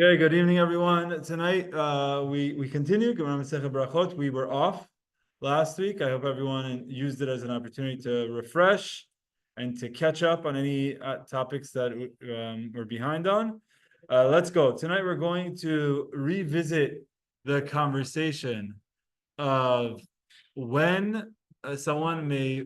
Okay, good evening, everyone. Tonight, we continue Gemara Masechet Berachot. We were off last week. I hope everyone used it as an opportunity to refresh and to catch up on any topics that we're behind on. Let's go. Tonight, we're going to revisit the conversation of when someone may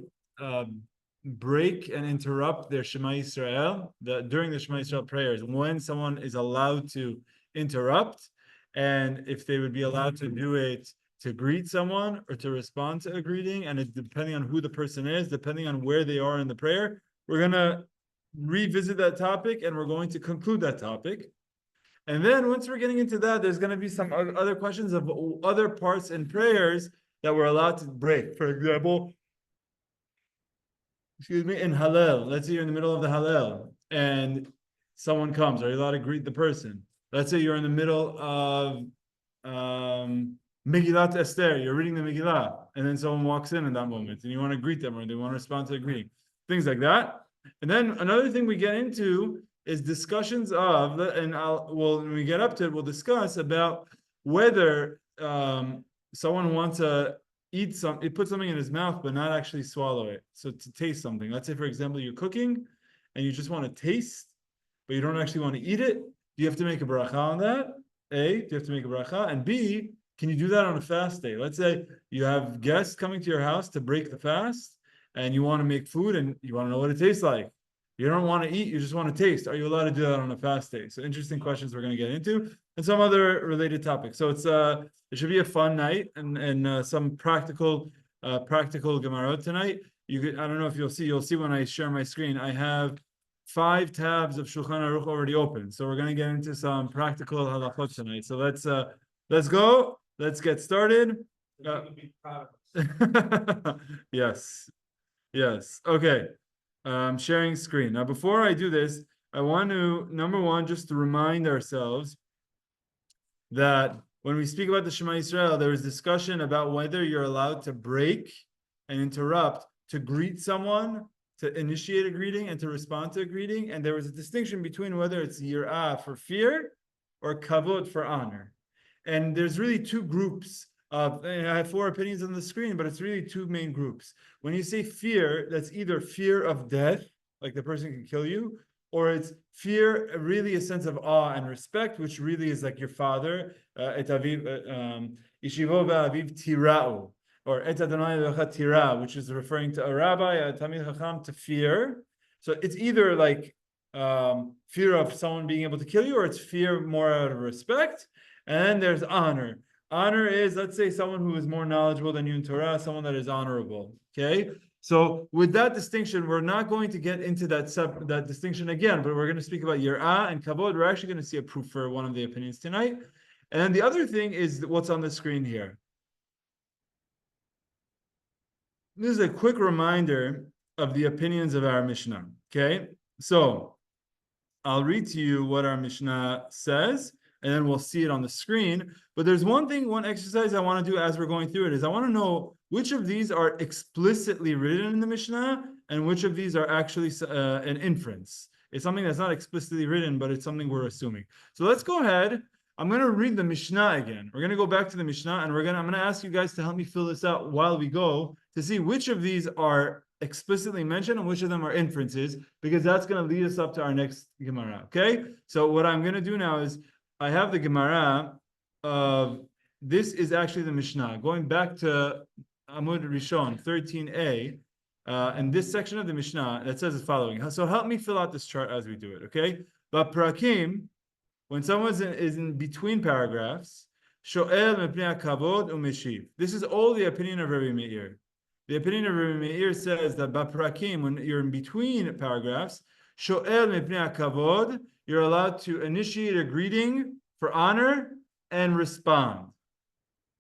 break and interrupt their Shema Yisrael during the Shema Yisrael prayers, when someone is allowed to interrupt, and if they would be allowed to do it to greet someone or to respond to a greeting, and it, depending on who the person is, depending on where they are in the prayer, we're going to revisit that topic and we're going to conclude that topic. And then once we're getting into that, there's going to be some other questions of other parts in prayers that we're allowed to break. For example, in Hallel, let's say you're in the middle of the Hallel and someone comes, are you allowed to greet the person? Let's say you're in the middle of Megillat Esther, you're reading the Megillah, and then someone walks in that moment and you want to greet them or they want to respond to a greeting, things like that. And then another thing we get into is discussions of, and when we get up to it, we'll discuss about whether someone wants to put something in his mouth, but not actually swallow it. So to taste something. Let's say, for example, you're cooking and you just want to taste, but you don't actually want to eat it. Do you have to make a bracha on that? A, do you have to make a bracha? And B, can you do that on a fast day? Let's say you have guests coming to your house to break the fast and you want to make food and you want to know what it tastes like. You don't want to eat, you just want to taste. Are you allowed to do that on a fast day? So interesting questions we're going to get into and some other related topics. So it should be a fun night and some practical Gemara tonight. I don't know if you'll see when I share my screen. I have 5 tabs of Shulchan Aruch already open. So we're going to get into some practical halachot tonight. So let's go. Let's get started. Yes. Okay. Sharing screen. Now, before I do this, I want to, number one, just to remind ourselves that when we speak about the Shema Yisrael, there is discussion about whether you're allowed to break and interrupt to greet someone, to initiate a greeting, and to respond to a greeting. And there was a distinction between whether it's yirah for fear or kavod for honor. And there's really 2 groups. I have 4 opinions on the screen, but it's really 2 main groups. When you say fear, that's either fear of death, like the person can kill you, or it's fear, really a sense of awe and respect, which really is like your father, et aviv, ishivo v'aviv tira'u, or et Adonai lecha tira, which is referring to a rabbi, a Talmid Chacham, to fear. So it's either like fear of someone being able to kill you, or it's fear more out of respect. And then there's honor. Honor is, let's say, someone who is more knowledgeable than you in Torah, someone that is honorable. Okay? So with that distinction, we're not going to get into that distinction again, but we're going to speak about yirah and kavod. We're actually going to see a proof for one of the opinions tonight. And then the other thing is what's on the screen here. This is a quick reminder of the opinions of our Mishnah. Okay? So I'll read to you what our Mishnah says, and then we'll see it on the screen. But there's one exercise I want to do as we're going through it is I want to know which of these are explicitly written in the Mishnah and which of these are actually an inference. It's something that's not explicitly written, but it's something we're assuming. So let's go ahead. I'm going to read the Mishnah again. We're going to go back to the Mishnah, and I'm going to ask you guys to help me fill this out while we go to see which of these are explicitly mentioned and which of them are inferences, because that's going to lead us up to our next Gemara. Okay? So what I'm going to do now is I have the Gemara of, this is actually the Mishnah, going back to Amud Rishon, 13A, and this section of the Mishnah that says the following. So help me fill out this chart as we do it, okay? But Prakim, when someone is in between paragraphs, Sho'el mepnei kavod u'meshiv. This is all the opinion of Rebbi Meir. The opinion of Rebbi Meir says that Prakim, when you're in between paragraphs, Sho'el mepnei kavod, you're allowed to initiate a greeting for honor and respond.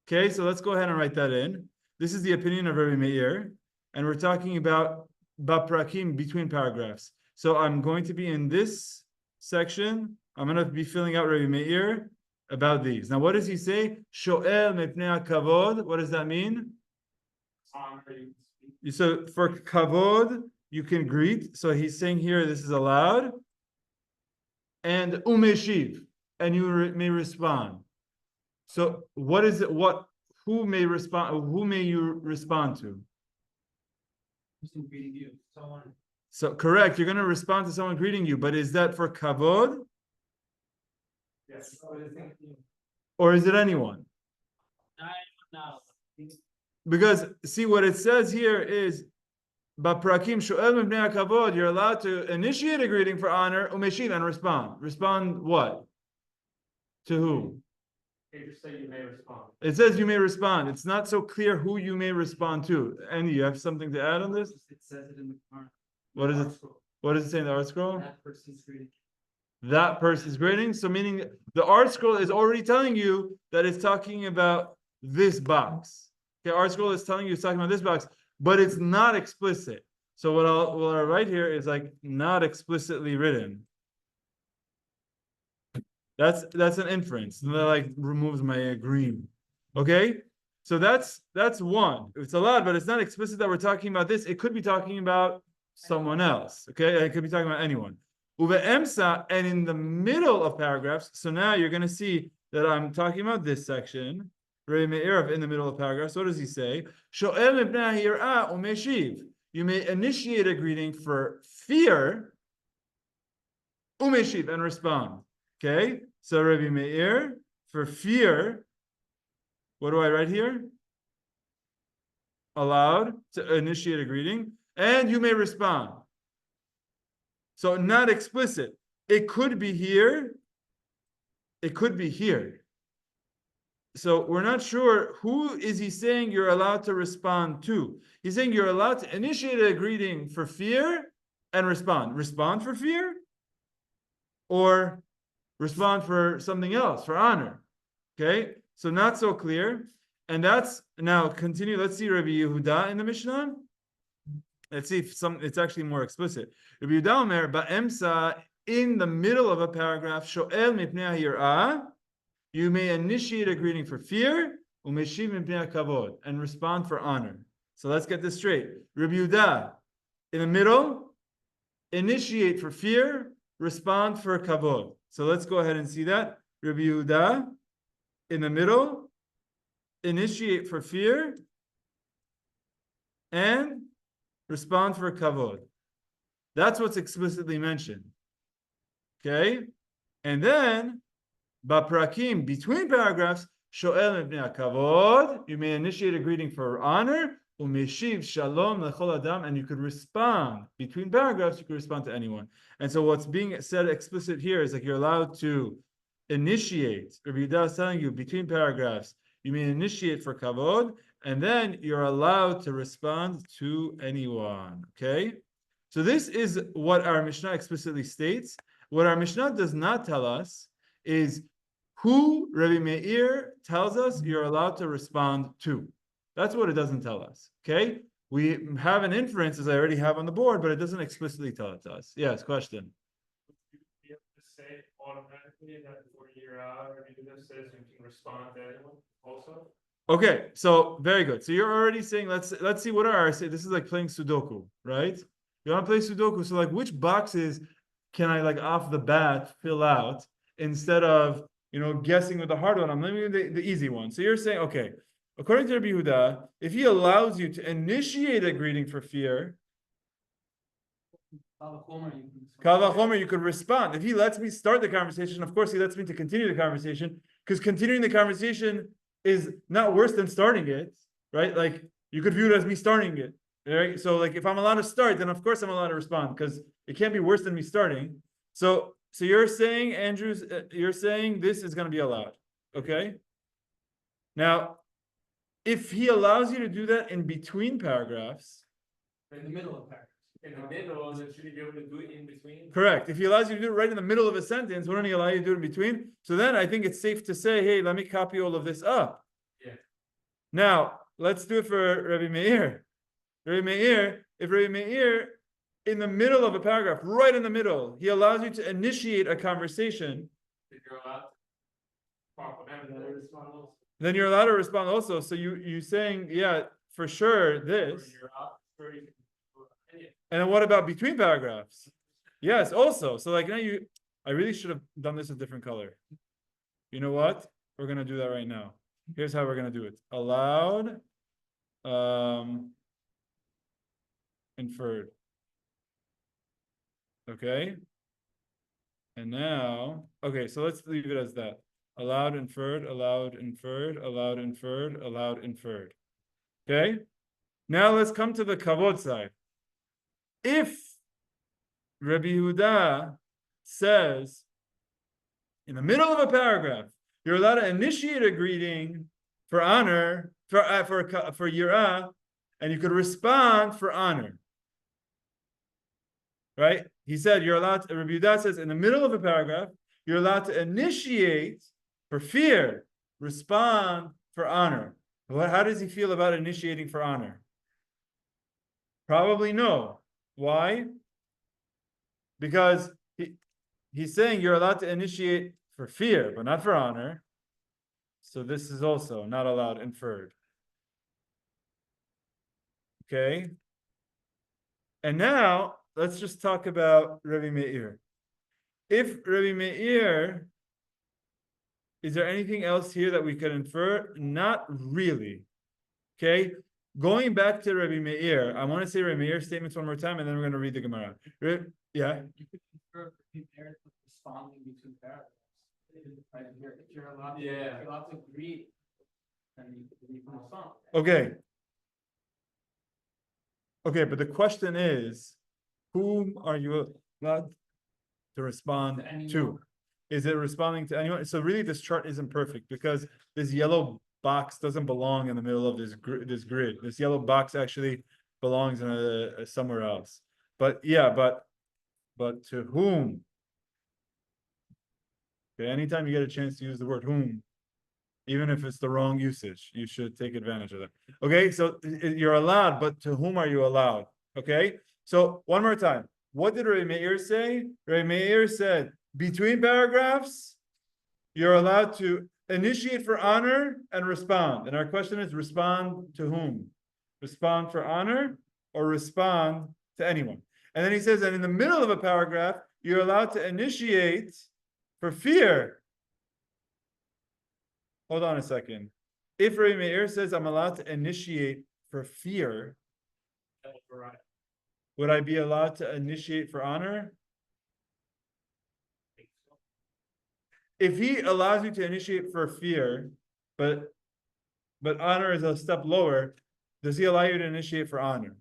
Okay, so let's go ahead and write that in. This is the opinion of Rebbi Meir, and we're talking about Baprakim between paragraphs. So I'm going to be in this section. I'm going to be filling out Rebbi Meir about these. Now, what does he say? Sho'el mepnei kavod. What does that mean? So for kavod, you can greet. So he's saying here this is allowed. And umeshiv. and you may respond. So what is it? Who may respond? Who may you respond to? Greeting you, someone. So correct, you're going to respond to someone greeting you, but is that for kavod? Yes. Or is it anyone? No. Because see what it says here is Baprakim shoel mibnei kavod, you're allowed to initiate a greeting for honor, umeshiv, and respond. Respond what? To who? They just say you may respond. It says you may respond. It's not so clear who you may respond to. Andy, you have something to add on this? It says it in the Quran. What is it? What does it say in the art scroll? That person's greeting. That person's greeting. So meaning the art scroll is already telling you that it's talking about this box. Okay, art scroll is telling you it's talking about this box, but it's not explicit. So what I'll write here is like not explicitly written. That's an inference. And that like removes my green. Okay, so that's one. It's allowed, but it's not explicit that we're talking about this. It could be talking about someone else. Okay, it could be talking about anyone. Uve emsa, and in the middle of paragraphs. So now you're going to see that I'm talking about this section. Rebbi Meir in the middle of paragraphs. What does he say? Shoel mibnei hirah umeshiv. You may initiate a greeting for fear, umeshiv, and respond. Okay, so Rebbi Meir, for fear, what do I write here? Allowed to initiate a greeting, and you may respond. So not explicit. It could be here. It could be here. So we're not sure who is he saying you're allowed to respond to. He's saying you're allowed to initiate a greeting for fear and respond. Respond for fear? Or respond for something else, for honor. Okay, so not so clear. And that's now continue. Let's see Rabbi Yehuda in the Mishnah. Let's see if it's actually more explicit. Rabbi Yehuda Omer ba'emsa, in the middle of a paragraph, shoel mipnei hirah, you may initiate a greeting for fear, umeshiv mipnei kavod, and respond for honor. So let's get this straight. Rabbi Yehuda, in the middle, initiate for fear, respond for kavod. So let's go ahead and see that. Rabbi Yehuda, in the middle, initiate for fear, and respond for kavod. That's what's explicitly mentioned. Okay? And then, baprakim, between paragraphs, shoel mibnei kavod, you may initiate a greeting for honor, umeshiv shalom lechol adam, and you could respond. Between paragraphs, you could respond to anyone. And so what's being said explicit here is like you're allowed to initiate. Rabbi Yehuda is telling you, between paragraphs, you may initiate for kavod, and then you're allowed to respond to anyone. Okay? So this is what our Mishnah explicitly states. What our Mishnah does not tell us is who Rebbi Meir tells us you're allowed to respond to. That's what it doesn't tell us. Okay? We have an inference, as I already have on the board, but it doesn't explicitly tell it to us. Yes, question. Would you be able to say automatically that for your Rebbi says you can respond to anyone also? Okay, so very good. So you're already saying let's see what are say. This is like playing Sudoku, right? You want to play Sudoku, so like which boxes can I like off the bat fill out instead of guessing with the hard one? I'm leaving the easy one. So you're saying, okay, according to Rabbi Yehuda, if he allows you to initiate a greeting for fear, Kal v'chomer, you could respond. If he lets me start the conversation, of course he lets me to continue the conversation, because continuing the conversation is not worse than starting it, right? Like you could view it as me starting it, right? So like if I'm allowed to start, then of course I'm allowed to respond, because it can't be worse than me starting. So you're saying, Andrews, you're saying this is going to be allowed, okay? Now, if he allows you to do that in between paragraphs, In the middle of paragraphs. In the middle, then should he be able to do it in between? correct. If he allows you to do it right in the middle of a sentence, wouldn't he allow you to do it in between? So then I think it's safe to say, hey, let me copy all of this up. Yeah. Now, let's do it for Rebbi Meir. Rebbi Meir, if Rebbi Meir, in the middle of a paragraph, right in the middle, he allows you to initiate a conversation, then you're allowed to respond also. So you saying, yeah, for sure, this. And then what about between paragraphs? Yes, also. So like now I really should have done this a different color. You know what? We're gonna do that right now. Here's how we're gonna do it. Allowed, inferred. Okay. And now, okay, so let's leave it as that. Allowed, inferred, allowed, inferred, allowed, inferred, allowed, inferred. Okay? Now let's come to the kavod side. If Rebbi Yehuda says, in the middle of a paragraph, you're allowed to initiate a greeting for honor, for yirah, and you could respond for honor. Right? He said you're allowed to, Rebbi Yehuda says in the middle of a paragraph, you're allowed to initiate for fear, respond for honor. How does he feel about initiating for honor? Probably no. Why? Because he's saying you're allowed to initiate for fear, but not for honor. So this is also not allowed, inferred. Okay? And now, let's just talk about Rebbi Meir. If Rebbi Meir, is there anything else here that we could infer? Not really. Okay? Going back to Rebbi Meir, I want to say Rebbi Meir's statements one more time, and then we're going to read the Gemara. Yeah? You could infer Rebbi Meir responding between paragraphs. Right? If you're allowed to greet, then you can respond. Okay. Okay, but the question is, whom are you allowed to respond to? Is it responding to anyone? So really, this chart isn't perfect because this yellow box doesn't belong in the middle of this grid. This yellow box actually belongs in somewhere else. But yeah, but to whom? Okay, anytime you get a chance to use the word whom, even if it's the wrong usage, you should take advantage of that. Okay, so you're allowed, but to whom are you allowed? Okay, so one more time. What did Rebbi Meir say? Rebbi Meir said, between paragraphs, you're allowed to initiate for honor and respond. And our question is, respond to whom? Respond for honor or respond to anyone? And then he says that in the middle of a paragraph, you're allowed to initiate for fear. Hold on a second. If Rebbi Meir says I'm allowed to initiate for fear, would I be allowed to initiate for honor? If he allows you to initiate for fear, but honor is a step lower, does he allow you to initiate for honor?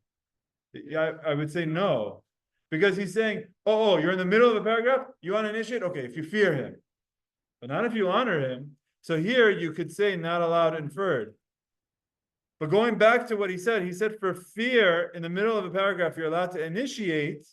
I would say no. Because he's saying, oh, you're in the middle of a paragraph, you want to initiate? Okay, if you fear him. But not if you honor him. So here you could say not allowed, inferred. But going back to what he said for fear, in the middle of a paragraph, you're allowed to initiate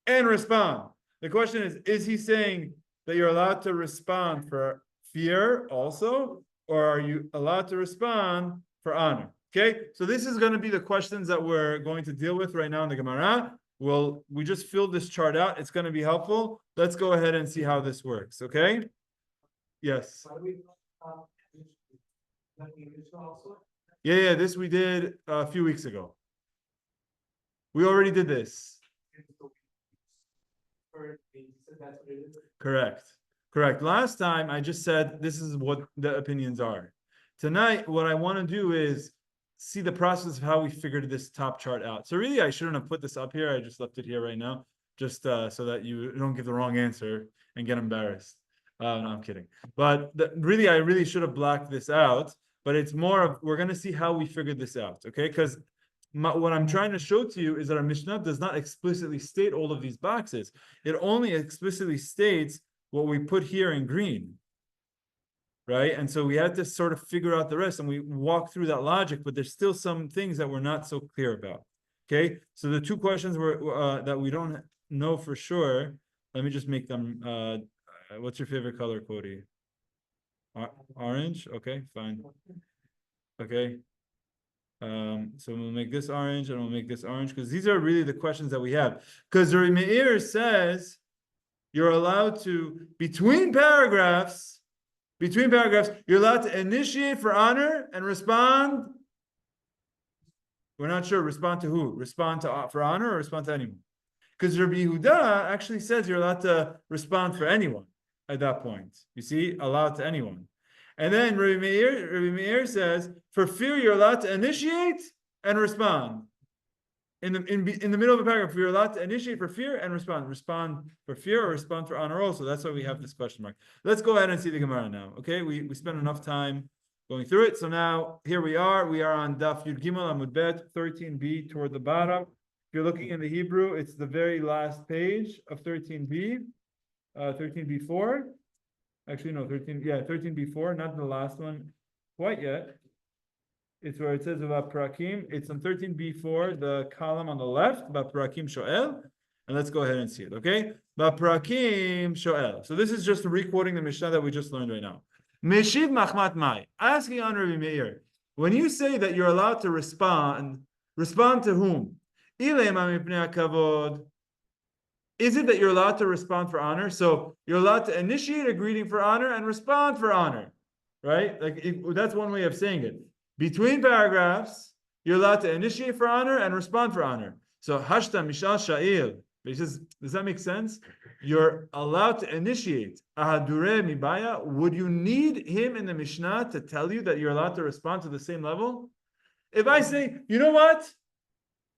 and respond. The question is he saying that you're allowed to respond for fear also? Or are you allowed to respond for honor? Okay, so this is going to be the questions that we're going to deal with right now in the Gemara. We just filled this chart out. It's going to be helpful. Let's go ahead and see how this works, okay? Yes. Yeah, this we did a few weeks ago. We already did this. Correct. Last time I just said this is what the opinions are. Tonight, what I want to do is see the process of how we figured this top chart out. So really, I shouldn't have put this up here. I just left it here right now, just so that you don't give the wrong answer and get embarrassed. No, I'm kidding. But really, I really should have blacked this out. But it's more of, we're going to see how we figured this out, okay? Because what I'm trying to show to you is that our Mishnah does not explicitly state all of these boxes. It only explicitly states what we put here in green, right? And so we had to sort of figure out the rest, and we walk through that logic, but there's still some things that we're not so clear about, okay? So the two questions were that we don't know for sure, let me just make them, what's your favorite color, Cody? Orange? Okay, fine. Okay. So we'll make this orange and we'll make this orange because these are really the questions that we have. Because Rebbi Meir says you're allowed to, between paragraphs, you're allowed to initiate for honor and respond. We're not sure. Respond to who? Respond to for honor or respond to anyone? Because Rabbi Yehuda actually says you're allowed to respond for anyone at that point. You see, allowed to anyone. And then Rabbi Meir says, for fear you're allowed to initiate and respond. In the middle of a paragraph, you're allowed to initiate for fear and respond. Respond for fear or respond for honor also. That's why we have this question mark. Let's go ahead and see the Gemara now. Okay, we spent enough time going through it. So now here we are. We are on Daf Yud Gimel Amud Bet 13B toward the bottom. If you're looking in the Hebrew, it's the very last page of 13B, 13B4. Actually, no, 13B4, not the last one quite yet. It's where it says about Prakim. It's on 13B4, the column on the left, about Prakim Shoel. And let's go ahead and see it, okay? About Prakim Shoel. So this is just re-quoting the Mishnah that we just learned right now. Meshiv Machmat Mai. Asking on Rebbi Meir, when you say that you're allowed to respond to whom? Is it that you're allowed to respond for honor? So you're allowed to initiate a greeting for honor and respond for honor, right? That's one way of saying it. Between paragraphs, you're allowed to initiate for honor and respond for honor. So hashta mishal sha'il. He says, does that make sense? You're allowed to initiate. Ahadure mibaya. Would you need him in the Mishnah to tell you that you're allowed to respond to the same level? If I say, you know what?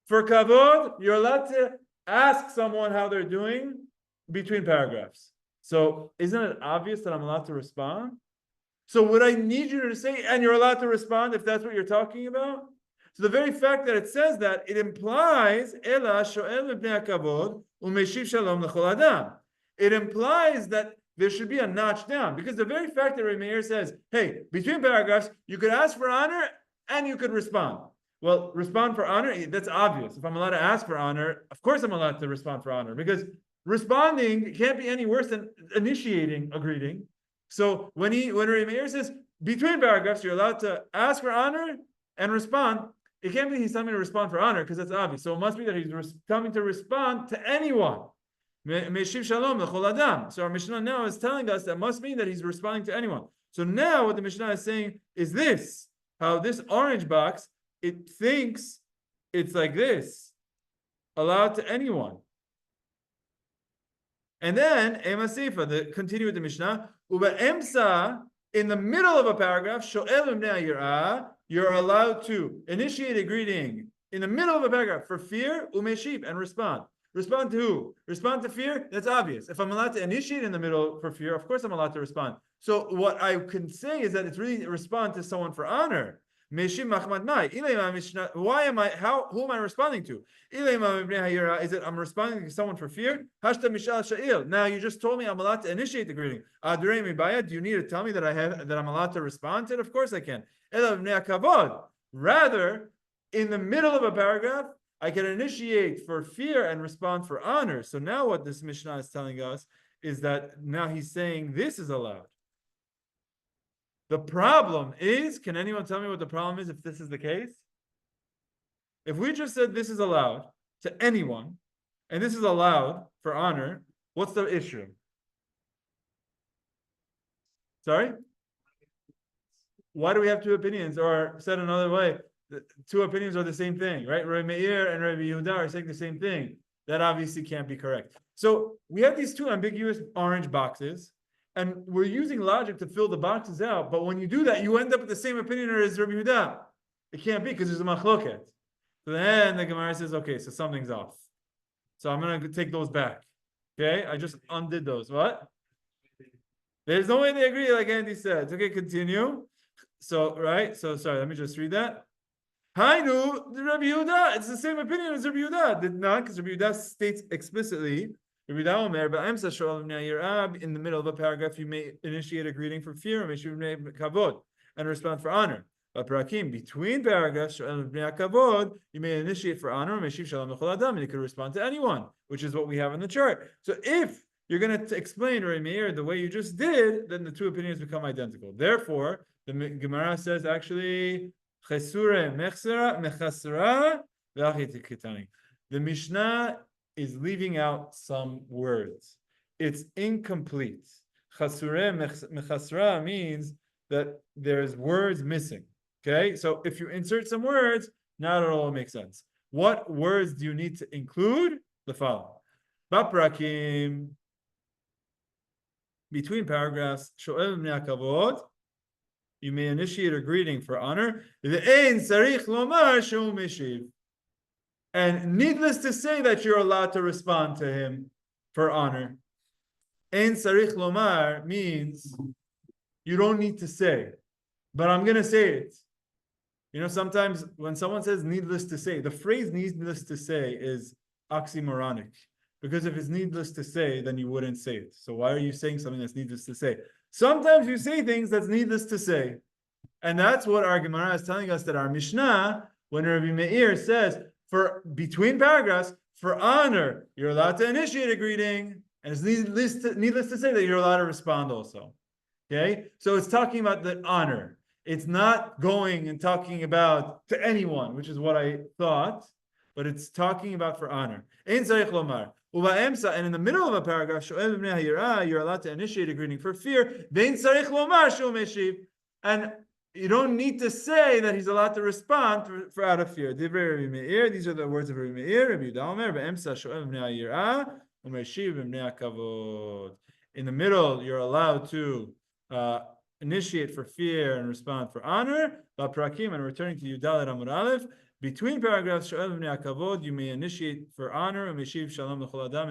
For kavod, you're allowed to ask someone how they're doing between paragraphs. So isn't it obvious that I'm allowed to respond? So would I need you to say, and you're allowed to respond if that's what you're talking about? So the very fact that it says that, it implies Ela shoel mipnei hakavod umeshiv shalom l'chol adam. It implies that there should be a notch down, because the very fact that Meir says, hey, between paragraphs, you could ask for honor and you could respond. Well, respond for honor, that's obvious. If I'm allowed to ask for honor, of course I'm allowed to respond for honor, because responding can't be any worse than initiating a greeting. So when Meir says between paragraphs you're allowed to ask for honor and respond, it can't be he's telling me to respond for honor, because that's obvious. So it must be that he's coming to respond to anyone. Meshiv shalom l'chol adam. So our Mishnah now is telling us that must mean that he's responding to anyone. So now what the Mishnah is saying is this: how this orange box, it thinks it's like this, allowed to anyone. And then Ema Sifa, continue with the Mishnah. Uba Emsa, in the middle of a paragraph, Shoel Umnei Yirah, you're allowed to initiate a greeting in the middle of a paragraph for fear, umeshib, and respond. Respond to who? Respond to fear? That's obvious. If I'm allowed to initiate in the middle for fear, of course I'm allowed to respond. So what I can say is that it's really respond to someone for honor. Why am I? Who am I responding to? Is it I'm responding to someone for fear? Now you just told me I'm allowed to initiate the greeting. Do you need to tell me that I'm allowed to respond to it? Of course I can. Rather, in the middle of a paragraph, I can initiate for fear and respond for honor. So now what this Mishnah is telling us is that now he's saying this is allowed. The problem is, can anyone tell me what the problem is if this is the case? If we just said this is allowed to anyone, and this is allowed for honor, what's the issue? Sorry? Why do we have two opinions? Or said another way, the two opinions are the same thing, right? Rabbi Meir and Rabbi Yehuda are saying the same thing. That obviously can't be correct. So we have these two ambiguous orange boxes, and we're using logic to fill the boxes out. But when you do that, you end up with the same opinion as Rabbi Yehuda. It can't be, because there's a machloket. So then the Gemara says, okay, so something's off. So I'm going to take those back. Okay, I just undid those. What? There's no way they agree, like Andy said. Okay, continue. So, right? So, sorry, let me just read that. Hainu, the Rabbi Yehuda, it's the same opinion as Rabbi Yehuda. Did not, because Rabbi Yehuda states explicitly, Rabbi Yehuda Omer, in the middle of a paragraph, you may initiate a greeting for fear, and respond for honor. But between paragraphs, you may initiate for honor, and you can respond to anyone, which is what we have in the chart. So if you're going to explain Rabbi Meir the way you just did, then the two opinions become identical. Therefore, the Gemara says actually, the Mishnah is leaving out some words. It's incomplete. Chasure means that there's words missing. Okay, so if you insert some words, not at all makes sense. What words do you need to include? The following. Baprakim, between paragraphs, sho'el b'nei hakavod, you may initiate a greeting for honor. Ve'ein sarich lomar shehu meshiv. And needless to say that you're allowed to respond to him for honor. Ein sarich lomar means you don't need to say, but I'm going to say it. You know, sometimes when someone says needless to say, the phrase needless to say is oxymoronic. Because if it's needless to say, then you wouldn't say it. So why are you saying something that's needless to say? Sometimes you say things that's needless to say. And that's what our Gemara is telling us, that our Mishnah, when Rebbi Meir says, for between paragraphs, for honor, you're allowed to initiate a greeting, and it's needless to say that you're allowed to respond also. Okay? So it's talking about the honor. It's not going and talking about to anyone, which is what I thought, but it's talking about for honor. Ein tzarich lomar. And in the middle of a paragraph, you're allowed to initiate a greeting for fear. And you don't need to say that he's allowed to respond for out of fear. These are the words of Rebbi Meir. In the middle, you're allowed to initiate for fear and respond for honor. And returning to Yudalet Amud Aleph, between paragraphs, you may initiate for honor, and you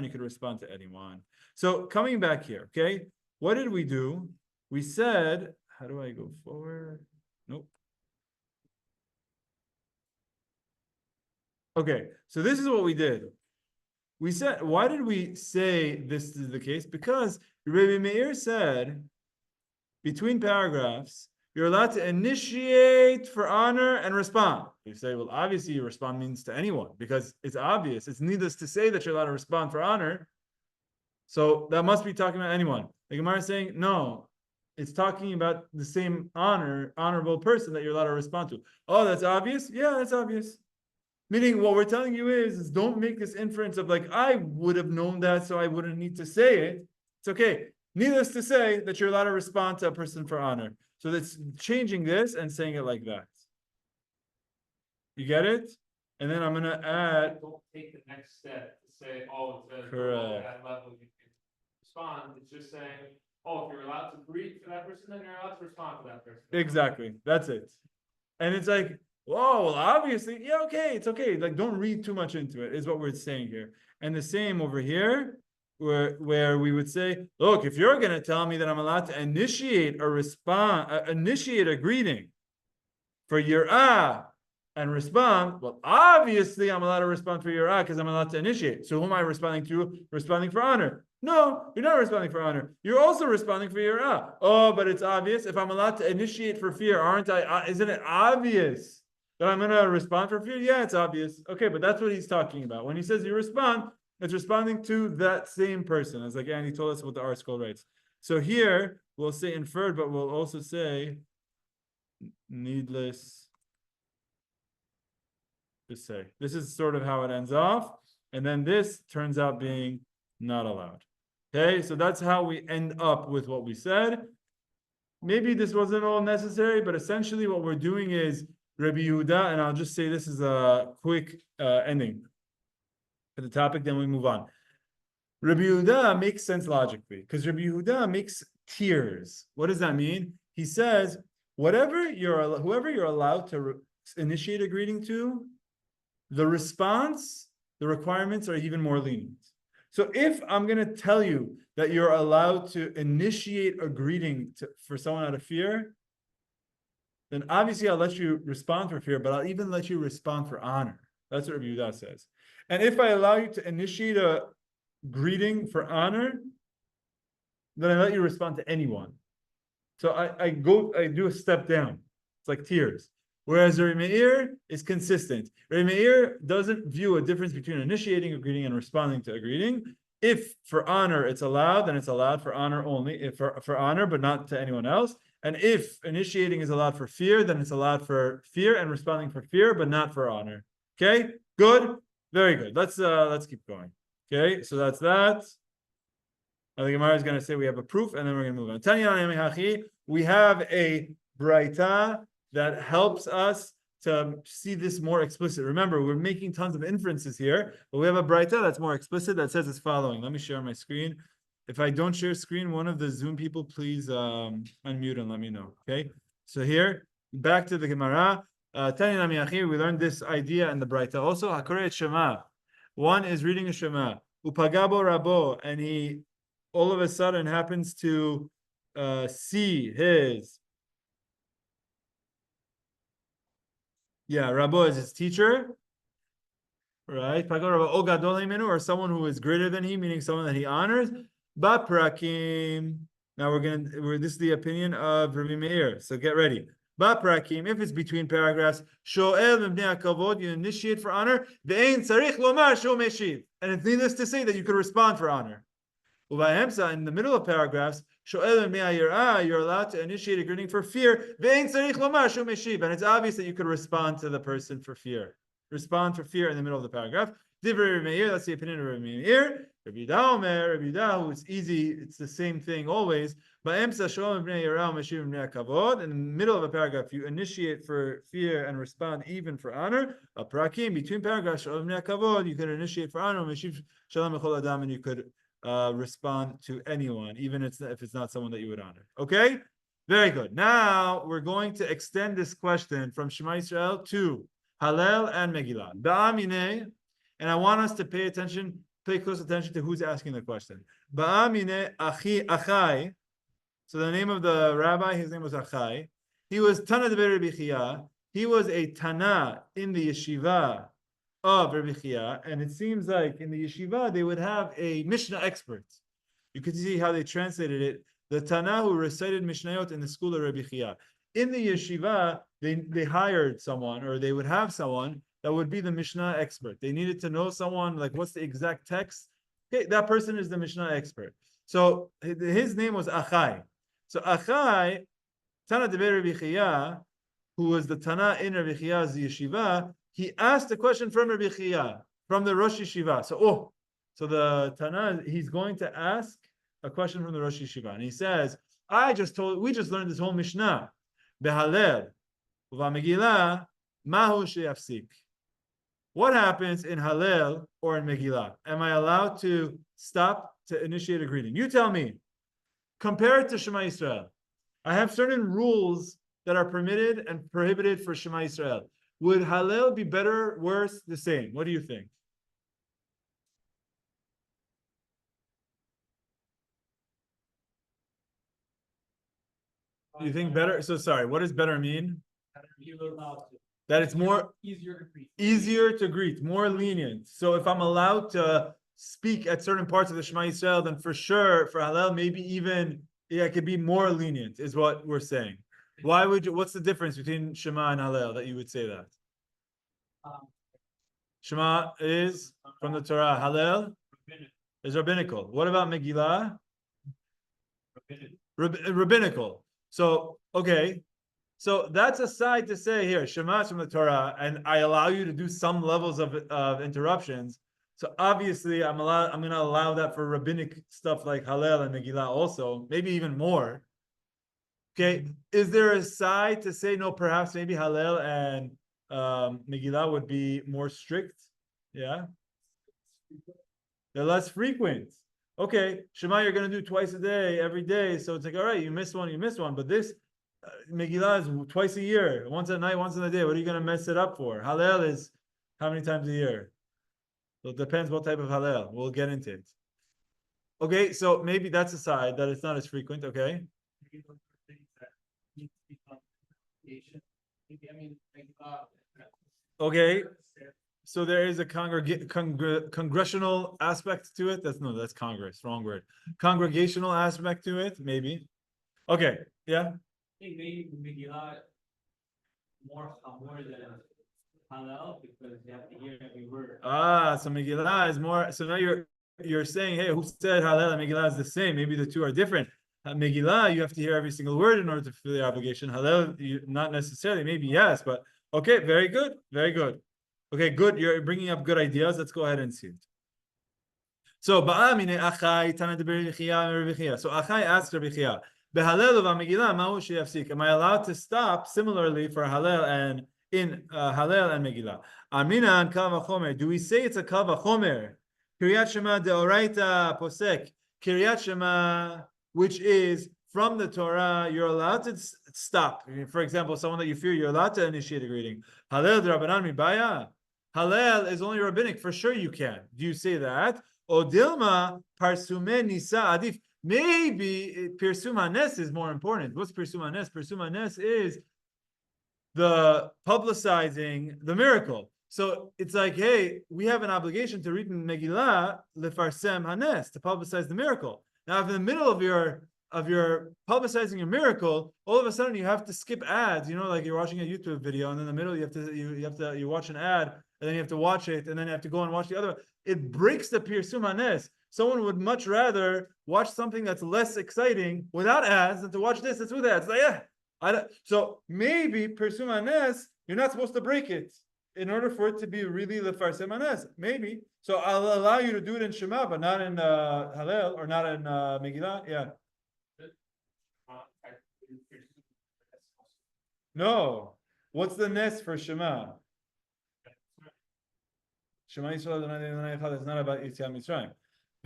could respond to anyone. So coming back here, okay, what did we do? We said, how do I go forward? Nope. Okay, so this is what we did. We said, why did we say this is the case? Because Rebbi Meir said, between paragraphs, you're allowed to initiate for honor and respond. You say, well, obviously, you respond means to anyone, because it's obvious. It's needless to say that you're allowed to respond for honor. So that must be talking about anyone. The Gemara is saying, no, it's talking about the same honorable person that you're allowed to respond to. Oh, that's obvious? Yeah, that's obvious. Meaning, what we're telling you is don't make this inference of like, I would have known that, so I wouldn't need to say it. It's okay. Needless to say that you're allowed to respond to a person for honor. So that's changing this and saying it like that. You get it? And then I'm going to add... Don't take the next step to say, oh, it's correct. At that level you can respond. It's just saying, oh, if you're allowed to greet for that person, then you're allowed to respond to that person. Exactly. That's it. And it's like, whoa, well, obviously, yeah, okay, it's okay. Like, don't read too much into it, is what we're saying here. And the same over here, where we would say, look, if you're going to tell me that I'm allowed to initiate a greeting for yirah and respond, well, obviously I'm allowed to respond for yirah because I'm allowed to initiate. So who am I responding to? Responding for honor. No, you're not responding for honor. You're also responding for yirah. Oh, but it's obvious. If I'm allowed to initiate for fear, aren't I? Isn't it obvious that I'm going to respond for fear? Yeah, it's obvious. Okay, but that's what he's talking about. When he says you respond, it's responding to that same person, as like Andy told us what the article writes. So here we'll say inferred, but we'll also say needless to say. This is sort of how it ends off, and then this turns out being not allowed. Okay, so that's how we end up with what we said. Maybe this wasn't all necessary, but essentially what we're doing is Rabbi Yehuda, and I'll just say this is a quick ending for the topic, then we move on. Rabbi Yehuda makes sense logically, because Rabbi Yehuda makes tiers. What does that mean? He says, whoever you're allowed to initiate a greeting to, the response, the requirements are even more lenient. So if I'm going to tell you that you're allowed to initiate a greeting for someone out of fear, then obviously I'll let you respond for fear, but I'll even let you respond for honor. That's what Rabbi Yehuda says. And if I allow you to initiate a greeting for honor, then I let you respond to anyone. So I do a step down. It's like tiers. Whereas Rebbi Meir is consistent. Rebbi Meir doesn't view a difference between initiating a greeting and responding to a greeting. If for honor it's allowed, then it's allowed for honor only, if for honor, but not to anyone else. And if initiating is allowed for fear, then it's allowed for fear and responding for fear, but not for honor. Okay, good, very good. Let's keep going. Okay, so that's that. I think Gemara is going to say we have a proof, and then we're going to move on. Tanya, we have a braita that helps us to see this more explicit. Remember, we're making tons of inferences here, but we have a Braita that's more explicit that says as following. Let me share my screen. If I don't share screen, one of the Zoom people, please unmute and let me know. Okay. So here, back to the Gemara. Tani Nami Achi, we learned this idea in the Braita. Also, Hakoret Shema. One is reading a Shema. Upagabo Rabo, and he all of a sudden happens to see his. Yeah, Rabo is his teacher, right? Or someone who is greater than he, meaning someone that he honors. Baprakim. Now this is the opinion of Rebbi Meir. So get ready. Baprakim, if it's between paragraphs, Shoel Mibnei HaKavod, you initiate for honor. Ve'ein tzarich lomar sho meshiv. And it's needless to say that you could respond for honor. Uvayemsa, in the middle of paragraphs, Shoel Mibnei HaYirah, you're allowed to initiate a greeting for fear. Ve'ein tzarich lomar sho meshiv. And it's obvious that you could respond to the person for fear. Respond for fear in the middle of the paragraph. Divrei Rebbi Meir, that's the opinion of Rebbi Meir. Rebbi Yehuda, it's easy, it's the same thing always. In the middle of a paragraph, you initiate for fear and respond even for honor. A prakim, between paragraphs, you can initiate for honor, and you could respond to anyone, even if it's not someone that you would honor. Okay? Very good. Now, we're going to extend this question from Shema Yisrael to Hallel and Megillah. And I want us to pay close attention to who's asking the question. Ba'amine achai. So the name of the rabbi, his name was Achai. He was Tana de Rebbi Chia. He was a Tana in the yeshiva of Rebbi Chia. And it seems like in the yeshiva, they would have a Mishnah expert. You can see how they translated it. The Tana who recited Mishnayot in the school of Rebbi Chia. In the yeshiva, they hired someone, or they would have someone that would be the Mishnah expert. They needed to know someone, like what's the exact text. Okay, that person is the Mishnah expert. So his name was Achai. So Achai, Tana de Rebbi Chia, who was the Tana in Rebbi Chia's yeshiva, he asked a question from Rebbi Chia, from the Rosh Yeshiva. So the Tana, he's going to ask a question from the Rosh Yeshiva. And he says, we just learned this whole Mishnah. Behalel, Megillah, Mahu she'yafsik. What happens in Hallel or in Megillah? Am I allowed to stop to initiate a greeting? You tell me. Compare it to Shema Yisrael. I have certain rules that are permitted and prohibited for Shema Yisrael. Would Hallel be better, worse, the same? What do you think? You think better? So sorry, what does better mean? That it's more easier to greet, more lenient. So if I'm allowed to speak at certain parts of the Shema Yisrael, then for sure, for Hallel, maybe even it could be more lenient, is what we're saying. Why would you? What's the difference between Shema and Hallel that you would say that? Shema is from the Torah. Hallel is rabbinical. What about Megillah? Rabbinical. So, okay. So that's a side to say here, Shema is from the Torah, and I allow you to do some levels of interruptions. So obviously, I'm going to allow that for rabbinic stuff like Hallel and Megillah also, maybe even more. Okay, is there a side to say no? Perhaps maybe Hallel and Megillah would be more strict. Yeah, they're less frequent. Okay, Shema you're going to do twice a day, every day. So it's like, all right, you missed one. But this Megillah is twice a year, once at night, once in a day. What are you going to mess it up for? Hallel is how many times a year? So it depends what type of Hallel. We'll get into it. Okay, so maybe that's a side that it's not as frequent. Okay. Okay. So there is a congressional aspect to it. That's Congress. Wrong word. Congregational aspect to it, maybe. Okay. Yeah. I think maybe Megillah more than Hallel because you have to hear every word. So Megillah is more. So now you're saying, hey, who said Hallel and Megillah is the same? Maybe the two are different. Megillah, you have to hear every single word in order to fulfill the obligation. Hallel, not necessarily. Maybe yes, but okay. Very good. Very good. Okay, good. You're bringing up good ideas. Let's go ahead and see it. So Ba'amine Achai Tana de Rebbi Chia. So Achai asked Rebbi Chia, Behalel of Megillah, Mahu she'yafsik. Am I allowed to stop similarly for Hallel and in Hallel and Megillah. Aminan kal vachomer. Do we say it's a kal vachomer? Kiryat Shema deoraita posek. Kiryat Shema, which is from the Torah, you're allowed to stop. For example, someone that you fear, you're allowed to initiate a greeting. Hallel d'Rabbanan mibaya. Hallel is only rabbinic. For sure you can. Do you say that? O Dilma parsume nisa adif. Maybe Pirsum Hanes is more important. What's Pirsum Hanes? Pirsum Hanes is the publicizing the miracle. So it's like, hey, we have an obligation to read in Megillah lefarsem Hanes, to publicize the miracle. Now, if in the middle of your publicizing your miracle, all of a sudden you have to skip ads. You know, like you're watching a YouTube video, and in the middle you watch an ad, and then you have to watch it, and then you have to go and watch the other one. It breaks the Pirsum Hanes. Someone would much rather watch something that's less exciting without ads than to watch this that's with ads. Like, so maybe Pirsum Hanes, you're not supposed to break it in order for it to be really lefarsem Hanes. Maybe. So I'll allow you to do it in Shema, but not in Hallel or not in Megillah. Yeah. No. What's the Nes for Shema? Shema Yisrael is not about Yetziat Mitzrayim.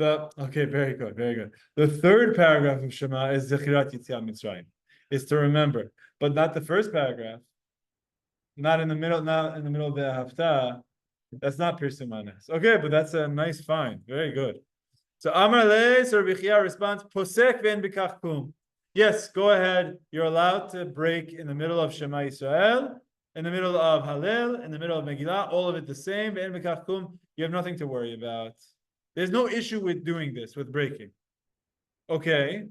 Okay, very good, very good. The third paragraph of Shema is Zechirat Yetziat Mitzrayim, is to remember, but not the first paragraph. Not in the middle of the Haftah. That's not Pirsum Hanes. Okay, but that's a nice find. Very good. So Amar Le, so Rabbi Chia responds, Posek ven b'kach kum. Yes, go ahead. You're allowed to break in the middle of Shema Yisrael, in the middle of Hallel, in the middle of Megillah, all of it the same. Ven b'kach kum. You have nothing to worry about. There's no issue with doing this, with breaking. Okay.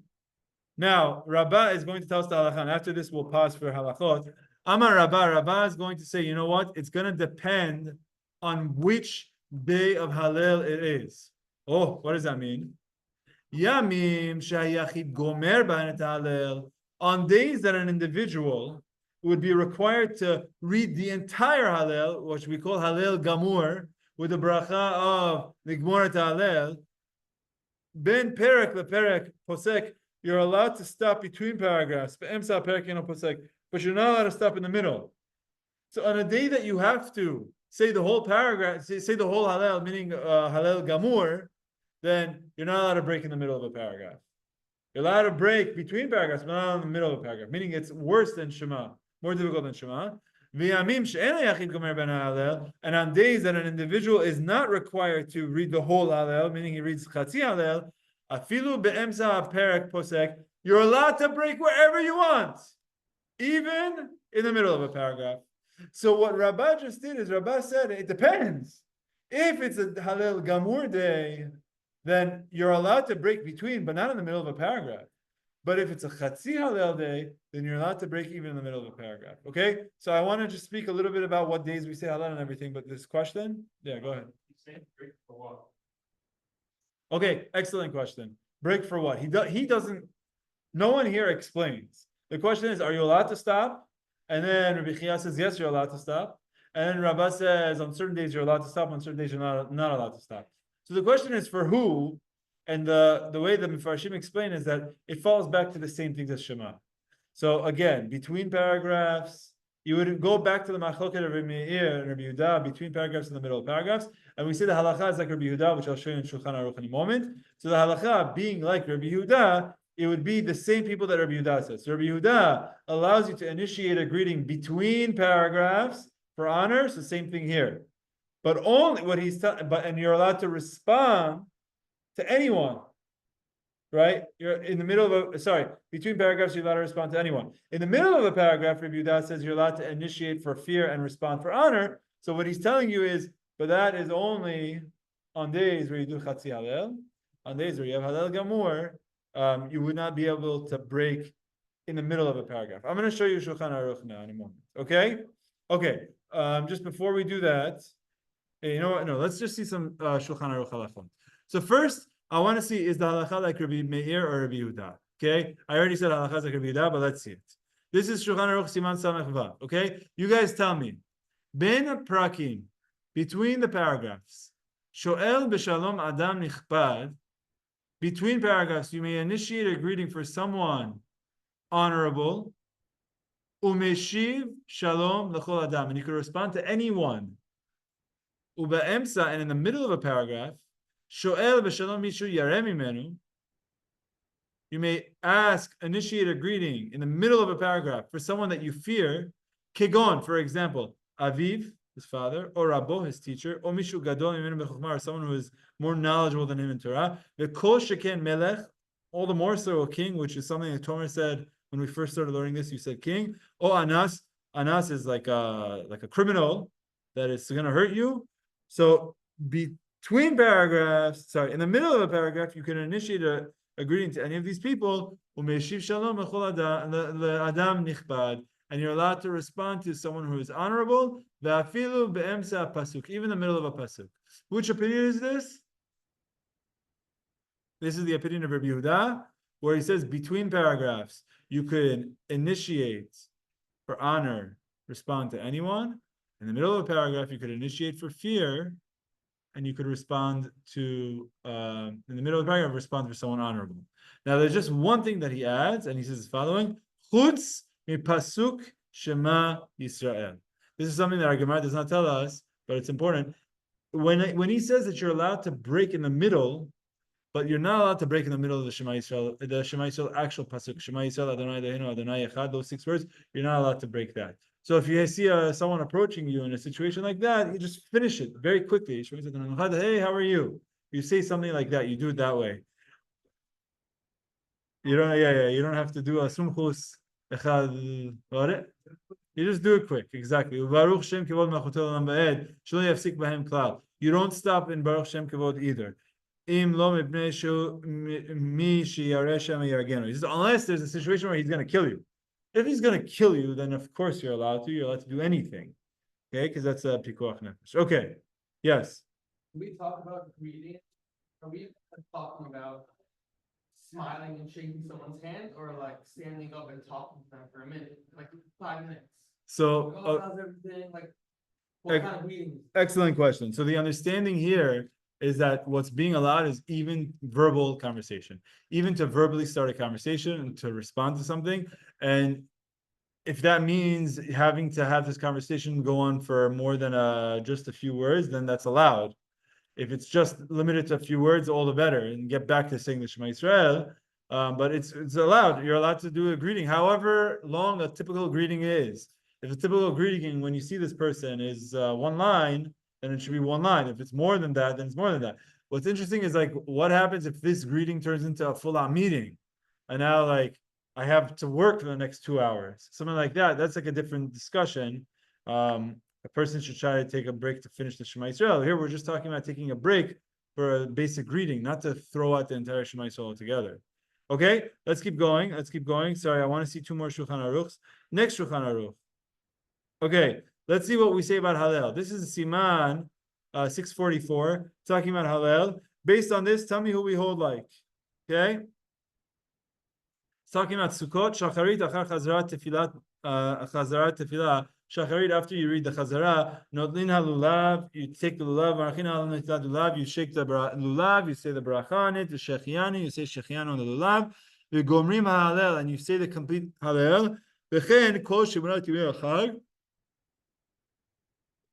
Now, Rabbah is going to tell us the halachah. And after this, we'll pause for halachot. Amar Rabbah. Rabbah is going to say, you know what? It's going to depend on which day of Hallel it is. Oh, what does that mean? Yamim shayachid gomer b'anet Hallel. On days that an individual would be required to read the entire Hallel, which we call Hallel Gamur, with the bracha of Nigmor Hallel, ben perek leperek posek, you're allowed to stop between paragraphs, be'emsa perek eno posek, but you're not allowed to stop in the middle. So on a day that you have to say the whole paragraph, say the whole Hallel, meaning Hallel Gamur, then you're not allowed to break in the middle of a paragraph. You're allowed to break between paragraphs, but not in the middle of a paragraph, meaning it's worse than Shema, more difficult than Shema. And on days that an individual is not required to read the whole Hallel, meaning he reads Chatzi Hallel, afilu be'emsa perek posek, you're allowed to break wherever you want, even in the middle of a paragraph. So what Rabbah just did is Rabbah said it depends. If it's a Hallel Gamur day, then you're allowed to break between, but not in the middle of a paragraph. But if it's a Chatzi Hallel day, then you're allowed to break even in the middle of a paragraph. Okay? So I want to just speak a little bit about what days we say Hallel and everything, but this question? Yeah, go ahead. Break for what? Okay, excellent question. Break for what? He doesn't, no one here explains. The question is, are you allowed to stop? And then Rabbi Chia says, yes, you're allowed to stop. And then Rabbah says, on certain days you're allowed to stop, on certain days you're not allowed to stop. So the question is for who? And the way the Mefarshim explain is that it falls back to the same things as Shema. So again, between paragraphs, you would go back to the machloket of Meir and Rabbi Yehuda between paragraphs in the middle of paragraphs. And we say the halakha is like Rabbi Yehuda, which I'll show you in Shulchan Aruch in a moment. So the halakha being like Rabbi Yehuda, it would be the same people that Rabbi Yehuda says. So Rabbi Yehuda allows you to initiate a greeting between paragraphs for honor. It's the same thing here. But only what he's telling, and you're allowed to respond to anyone, right? You're in the middle of between paragraphs, you're allowed to respond to anyone. In the middle of a paragraph, Rebbi Yehuda says you're allowed to initiate for fear and respond for honor. So what he's telling you is, but that is only on days where you do Chatzi Hallel. On days where you have Hallel Gamur, you would not be able to break in the middle of a paragraph. I'm going to show you Shulchan Aruch now in a moment. Okay? Okay. Just before we do that, you know what? No, let's just see some Shulchan Aruch halachot. So first, I want to see, is the halakha like Rabbi Meir or Rabbi Yehuda? Okay, I already said halakha is like Rabbi Yehuda, but let's see it. This is Shulchan Aruch Siman Samech Vav. Okay, you guys tell me. Ben prakim, between the paragraphs, Shoel b'shalom adam nichpad. Between paragraphs, you may initiate a greeting for someone honorable. Umeshiv shalom lechol adam, and you could respond to anyone. Ube'emsa, and in the middle of a paragraph, shoel v'shalom mishu yareh mimenu. You may ask, initiate a greeting in the middle of a paragraph for someone that you fear. Kegon, for example, Aviv, his father, or Rabbo, his teacher, or Mishu Gadol mimenu b'chokhmah, or someone who is more knowledgeable than him in Torah. V'kol sheken melech, all the more so a king, which is something that Tomer said when we first started learning this. You said king. Or anas. Anas is like a criminal that is going to hurt you. So between paragraphs, in the middle of a paragraph, you can initiate a greeting to any of these people, and you're allowed to respond to someone who is honorable, even in the middle of a pasuk. Which opinion is this? This is the opinion of Rebbi Yehuda, where he says between paragraphs, you could initiate for honor, respond to anyone. In the middle of a paragraph, you could initiate for fear, and you could respond to, in the middle of the paragraph, respond for someone honorable. Now, there's just one thing that he adds, and he says the following: Chutz mipasuk Shema Yisrael. This is something that our Gemara does not tell us, but it's important. When he says that you're allowed to break in the middle, but you're not allowed to break in the middle of the Shema Yisrael actual pasuk, Shema Yisrael Adonai Eloheinu Adonai Echad, those 6 words, you're not allowed to break that. So if you see someone approaching you in a situation like that, you just finish it very quickly. Hey, how are you? You say something like that. You do it that way. You don't have to do a sumchus echad. Got it? You just do it quick. Exactly. You don't stop in Baruch Shem Kevod either. Unless there's a situation where he's going to kill you. If he's going to kill you, then of course you're allowed to. You're allowed to do anything. Okay? Because that's a pikuach nefesh. Okay. Yes. We talk about greeting. Are we talking about smiling and shaking someone's hand, or like standing up and talking to them for a minute, like 5 minutes? So, how's everything? Like, what kind of greetings? Excellent question. So the understanding here is that what's being allowed is even verbal conversation, even to verbally start a conversation and to respond to something. And if that means having to have this conversation go on for more than just a few words, then that's allowed. If it's just limited to a few words, all the better, and get back to saying the Shema Yisrael. But it's allowed. You're allowed to do a greeting, however long a typical greeting is. If a typical greeting, when you see this person, is one line, then it should be one line. If it's more than that, then it's more than that. What's interesting is like, what happens if this greeting turns into a full-on meeting, and now like I have to work for the next 2 hours, something like that? That's like a different discussion. A person should try to take a break to finish the Shema Yisrael. Here we're just talking about taking a break for a basic greeting, not to throw out the entire Shema Yisrael altogether. Okay, let's keep going. Sorry, I want to see 2 more Shulchan Aruchs. Next Shulchan Aruch. Okay, let's see what we say about Hallel. This is Siman 644, talking about Hallel. Based on this, tell me who we hold like. Okay? It's talking about Sukkot, Shacharit, Achar Chazarat Tefillah, Shacharit, after you read the Chazara, Notlin HaLulav, you take the Lulav, Marachin HaLulav, Lulav, you shake the Lulav, you say the Bracha on it, the Shechianu, you say Shechianu on the Lulav, the Gomrim HaHalel, and you say the complete Hallel, V'chen Kol Shemonat Yimei HaChag,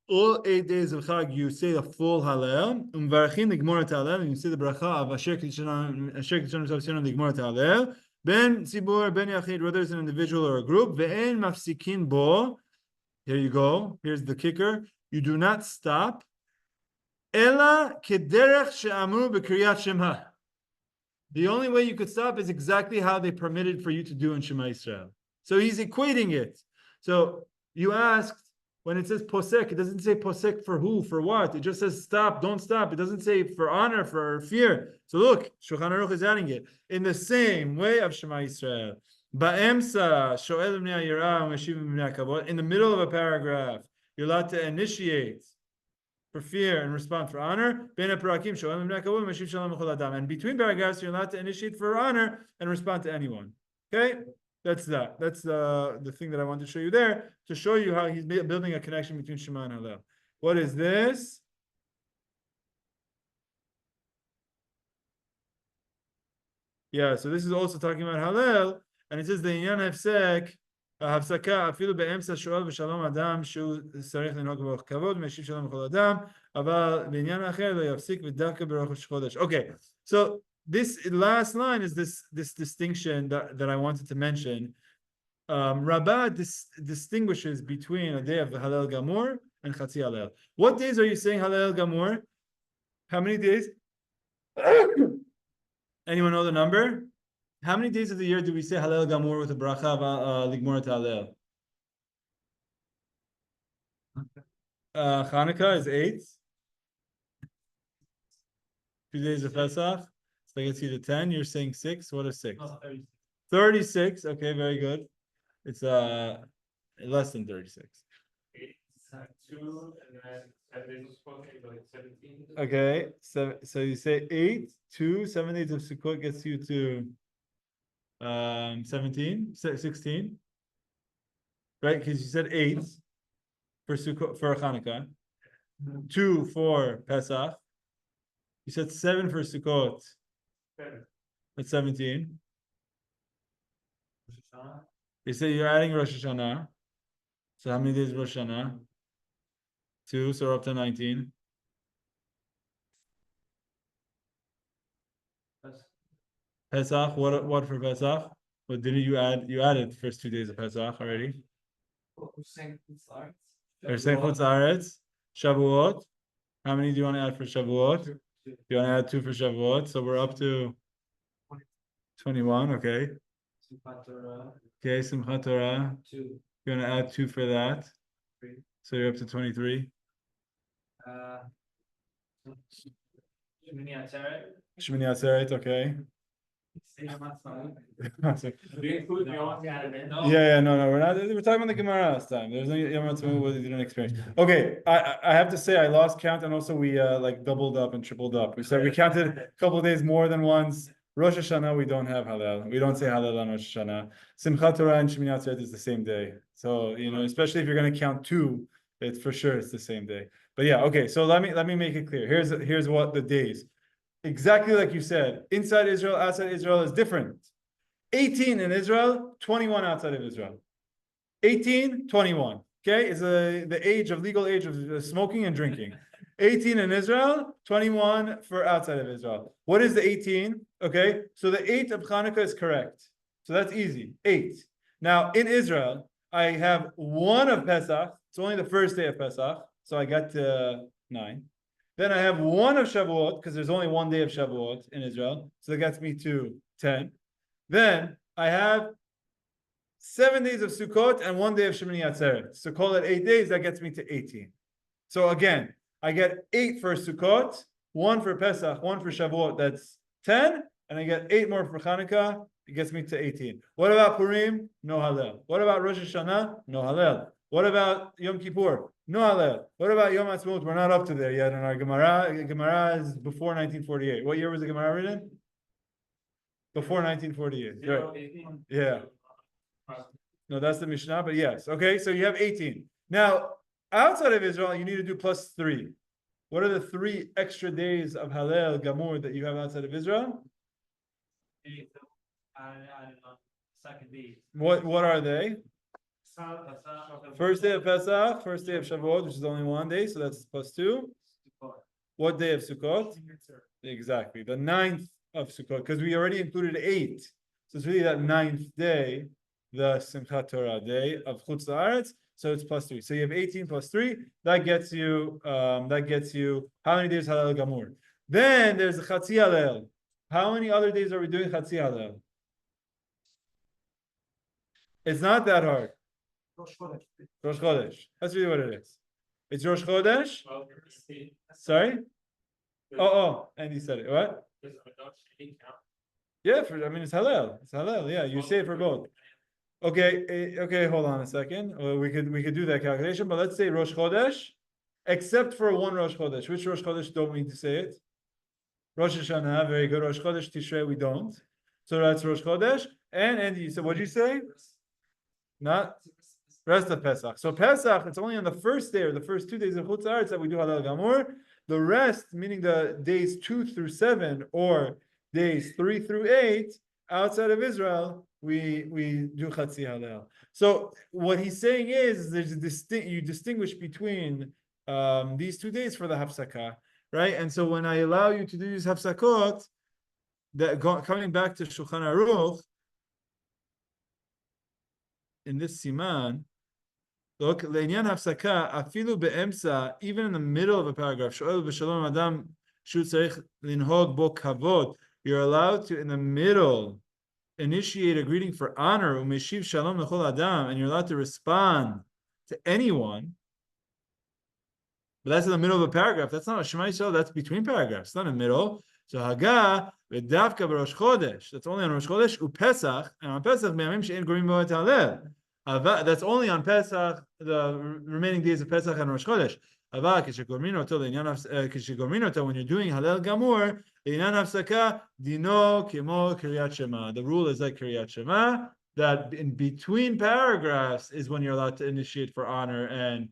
all 8 days of Chag, you say the full Hallel, Umvarachin the Gemara Hallel, and you say the Bracha of Asher Kitchanon the Gemara Hallel, Ben Tzibur, Ben Yachid, whether it's an individual or a group, Ve'en Mafsikin Bo, here you go, here's the kicker, you do not stop, Ela Kederech She'amru B'Kriyat Shema. The only way you could stop is exactly how they permitted for you to do in Shema Yisrael. So he's equating it. So you asked, when it says posek, it doesn't say posek for who, for what. It just says stop, don't stop. It doesn't say for honor, for fear. So look, Shulchan Aruch is adding it. In the same way of Shema Yisrael. Ba'emsa, sho'el b'nei ha'yirah, u'meshiv b'nei ha'kavod. In the middle of a paragraph, you're allowed to initiate for fear and respond for honor. Ben ha'parakim, sho'el b'nei ha'kavod, u'meshiv shalom b'chol adam. And between paragraphs, you're allowed to initiate for honor and respond to anyone. Okay? That's that. That's the thing that I want to show you there, to show you how he's building a connection between Shema and Hallel. What is this? Yeah, so this is also talking about Hallel, and it says the Inyan Hefsek ההפסקה אפילו באמצע שואל ושלום אדם שהוא צריך לנהוג ברוח כבוד, משיב שלום לכל אדם, אבל בעניין אחר לא יפסיק ודווקא בראש חודש. Okay, so this last line is this distinction that I wanted to mention. Rabbah distinguishes between a day of the Hallel Gamur and Chatzi Hallel. What days are you saying Hallel Gamur? How many days? Anyone know the number? How many days of the year do we say Hallel Gamur with a bracha of Ligmor Hallel? Hanukkah is 8. 2 days of Pesach. So that gets you to 10. You're saying 6. What is 6? 36. Okay, very good. It's less than 36. 2 and then 7 days of Sukkot, like 17. Okay, so you say 8, 2, 7 days of Sukkot gets you to 17, 16, right? Because you said 8 for Sukkot, for Hanukkah, 2 for Pesach. You said 7 for Sukkot. 7. That's 17. You say you're adding Rosh Hashanah. So how many days of Rosh Hashanah? 2, so we're up to 19. Pesach, what for Pesach? What did you add? You added first 2 days of Pesach already. Or saying Chutz Aretz, Shavuot. How many do you want to add for Shavuot? You want to add 2 for Shavuot, so we're up to 21. Okay. Okay, Simchat Torah. 2. You want to add 2 for that, so you're up to 23. Shmini Atzeret, okay. No, we're not. We're talking about the Gemara last time. There's no Yom Ha'atzmaut what you didn't experience. Okay, I have to say I lost count, and also we like doubled up and tripled up. We said we counted a couple of days more than once. Rosh Hashanah we don't have Hallel. We don't say Hallel on Rosh Hashanah. Simchat Torah and Shmini Atzeret is the same day. So especially if you're going to count 2, it's for sure it's the same day. But yeah, okay. So let me make it clear. Here's what the days. Exactly like you said, inside Israel, outside Israel is different. 18 in Israel, 21 outside of Israel. 18, 21. Okay, is the legal age of smoking and drinking. 18 in Israel, 21 for outside of Israel. What is the 18? Okay, so the 8 of Hanukkah is correct. So that's easy. 8. Now in Israel, I have 1 of Pesach. It's only the first day of Pesach, so I got to 9. Then I have 1 of Shavuot, because there's only 1 day of Shavuot in Israel. So that gets me to 10. Then I have 7 days of Sukkot and 1 day of Shemini Atzeret. So call it 8 days, that gets me to 18. So again, I get 8 for Sukkot, 1 for Pesach, 1 for Shavuot, that's 10. And I get 8 more for Hanukkah, it gets me to 18. What about Purim? No Hallel. What about Rosh Hashanah? No Hallel. What about Yom Kippur? No Hallel. What about Yom Ha'atzmaut? We're not up to there yet in our Gemara. Gemara is before 1948. What year was the Gemara written? Before 1948. Right. Yeah. No, that's the Mishnah, but yes. Okay, so you have 18. Now, outside of Israel, you need to do plus 3. What are the 3 extra days of Hallel Gamur that you have outside of Israel? What are they? First day of Pesach, first day of Shavuot, which is only 1 day, so that's plus 2. What day of Sukkot? Exactly, the 9th of Sukkot, because we already included 8. So it's really that 9th day, the Simchat Torah day of Chutz La'aretz. So it's plus 3. So you have 18 plus 3. That gets you how many days Hallel Gamur? Then there's the Chatzi Hallel. How many other days are we doing Chatzi Hallel? It's not that hard. Rosh Chodesh. That's really what it is. It's Rosh Chodesh. Sorry? Oh, and he said it. What? Yeah, it's Hallel. It's Hallel. Yeah, you say it for both. Okay, hold on a second. We could do that calculation, but let's say Rosh Chodesh, except for 1 Rosh Chodesh. Which Rosh Chodesh don't we need to say it? Rosh Hashanah, very good. Rosh Chodesh Tishrei, we don't. So that's Rosh Chodesh. And you said, what'd you say? Not rest of Pesach. So Pesach, it's only on the first day or the first 2 days of Chutz La'aretz that we do Hallel Gamur. The rest, meaning the days 2 through 7 or days 3 through 8, outside of Israel, we do Chatzi Hallel. So what he's saying is there's a you distinguish between these 2 days for the Hafsakah, right? And so when I allow you to do these Hafsakot, coming back to Shulchan Aruch, in this Siman, look, Le'inyan Hafsakah, afilu be'emsa, even in the middle of a paragraph, Shoel b'shalom adam shu tzarich linhog bo kavod, you're allowed to, in the middle, initiate a greeting for honor, umeshiv shalom lechol adam, and you're allowed to respond to anyone. But that's in the middle of a paragraph. That's not a Shema Yisrael. That's between paragraphs. It's not in the middle. So Haga v'davka b'Rosh Chodesh. That's only on Rosh Chodesh. Upesach, and on Pesach b'yamim she'en gorim bo et Hallel. That's only on Pesach, the remaining days of Pesach and Rosh Chodesh. Ava k'shegormin oto when you're doing Hallel Gamur, le'inyan hafsaka dino kemo Kiryat Shema. The rule is like Kiryat Shema, that in between paragraphs is when you're allowed to initiate for honor and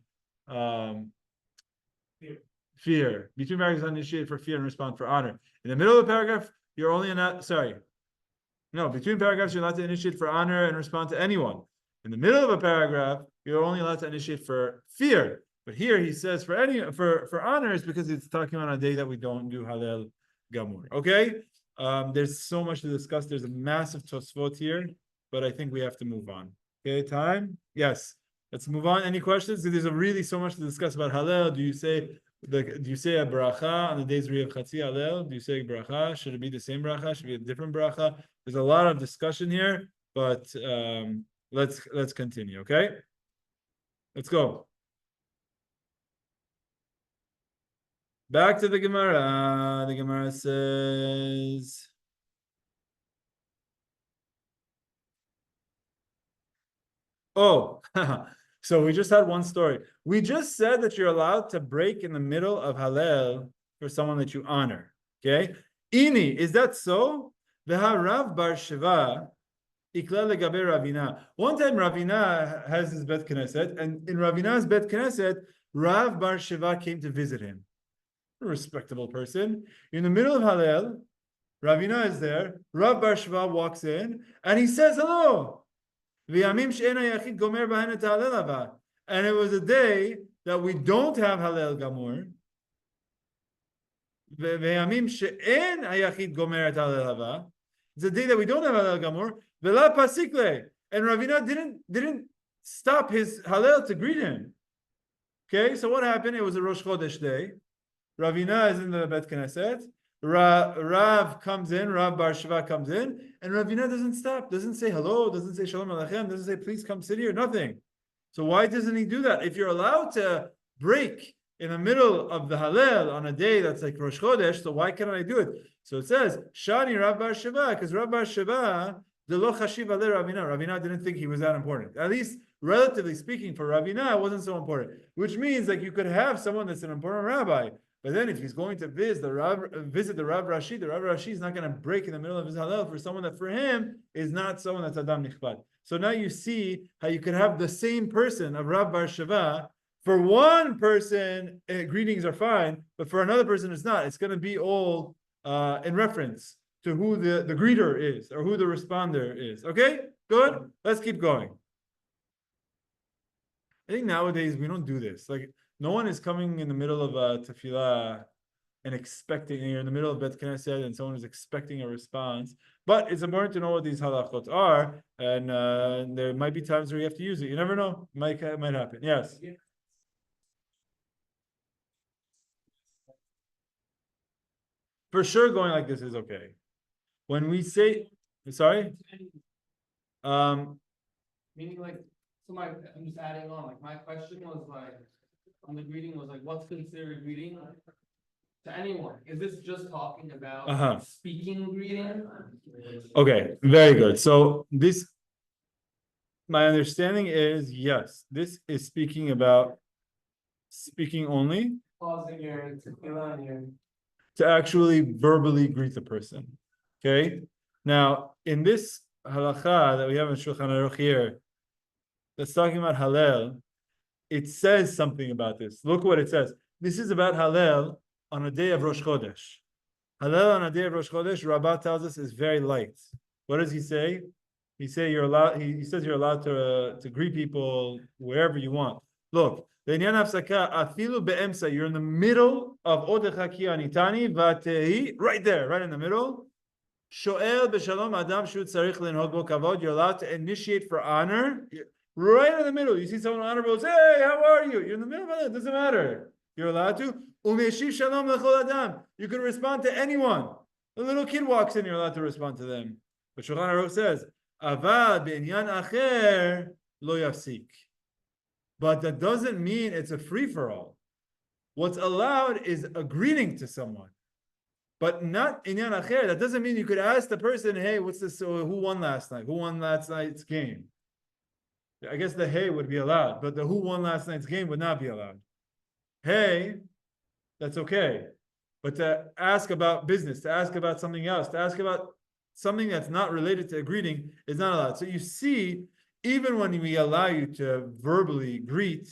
fear. Between paragraphs, initiate for fear and respond for honor. In the middle of the paragraph, you're only between paragraphs, you're allowed to initiate for honor and respond to anyone. In the middle of a paragraph, you're only allowed to initiate for fear. But here he says for honor is because it's talking about a day that we don't do Hallel Gamur. Okay? There's so much to discuss. There's a massive Tosfot here, but I think we have to move on. Okay, time? Yes. Let's move on. Any questions? There's really so much to discuss about Hallel. Do you say a bracha on the days where you have Chatzi Hallel? Do you say bracha? Should it be the same bracha? Should it be a different bracha? There's a lot of discussion here, but let's continue, okay? Let's go. Back to the Gemara. The Gemara says, oh, so we just had one story. We just said that you're allowed to break in the middle of Hallel for someone that you honor. Okay? Ini, is that so? Veha Rav Bar Shiva ikla legabe Ravina. One time Ravina has his Bet Knesset, and in Ravina's Bet Knesset, Rav Bar Shiva came to visit him. A respectable person. In the middle of Hallel, Ravina is there. Rav Bar Shiva walks in, and he says hello. And it was a day that we don't have Hallel Gamur. It's a day that we don't have Hallel Gamur. And Ravina didn't stop his Hallel to greet him. Okay, so what happened? It was a Rosh Chodesh day. Ravina is in the Bet Knesset. Rav comes in, Rav Bar Shiva comes in, and Ravina doesn't stop, doesn't say hello, doesn't say shalom aleichem, doesn't say please come sit here, nothing. So why doesn't he do that? If you're allowed to break in the middle of the Hallel on a day that's like Rosh Chodesh, so why can't I do it? So it says, Shani Rav Bar Shiva, because Rav Bar Shiva, de lo chashiv ale Ravina. Ravina didn't think he was that important. At least, relatively speaking, for Ravina, it wasn't so important. Which means like you could have someone that's an important rabbi, but then if he's going to visit the Rav Rashi is not going to break in the middle of his Hallel for someone that for him is not someone that's Adam Nichbad. So now you see how you could have the same person of Rav Bar Shiva. For one person, greetings are fine, but for another person it's not. It's going to be all in reference to who the greeter is or who the responder is. Okay? Good? Let's keep going. I think nowadays we don't do this. Like, no one is coming in the middle of tefillah and expecting, you're in the middle of Bet Knesset and someone is expecting a response. But it's important to know what these halachot are, and there might be times where you have to use it. You never know. Might happen. Yes? For sure, going like this is okay. When we say, sorry? Meaning like, I'm just adding on, like my question was like, on the greeting was like, what's considered a greeting to anyone? Is this just talking about speaking greeting? Okay, very good. So my understanding is, yes, this is speaking about speaking only. Pausing here, to actually verbally greet the person. Okay? Now, in this halacha that we have in Shulchan Aruch here, that's talking about Hallel, it says something about this. Look what it says. This is about Hallel on a day of Rosh Chodesh. Hallel on a day of Rosh Chodesh, Rabbah tells us, is very light. What does he say? He says you're allowed to greet people wherever you want. Look, you're in the middle of Odecha ki anitani vatehi, right there, right in the middle. Shoel b'shalom adam shu tzarich linhog bo kavod. You're allowed to initiate for honor, right in the middle. You see someone honorable, say, "Hey, how are you?" You're in the middle of it. Doesn't matter. You're allowed to. Umeshiv shalom lechol adam. You can respond to anyone. A little kid walks in, you're allowed to respond to them. But Shulchan Aruch says, "Avad b'inyan acher lo yafsik." But that doesn't mean it's a free-for-all. What's allowed is a greeting to someone, but not inyan acher. That doesn't mean you could ask the person, "Hey, what's this? Who won last night? Who won last night's game?" I guess the "hey" would be allowed, but the "who won last night's game" would not be allowed. Hey, that's okay. But to ask about business, to ask about something else, to ask about something that's not related to a greeting is not allowed. So you see, even when we allow you to verbally greet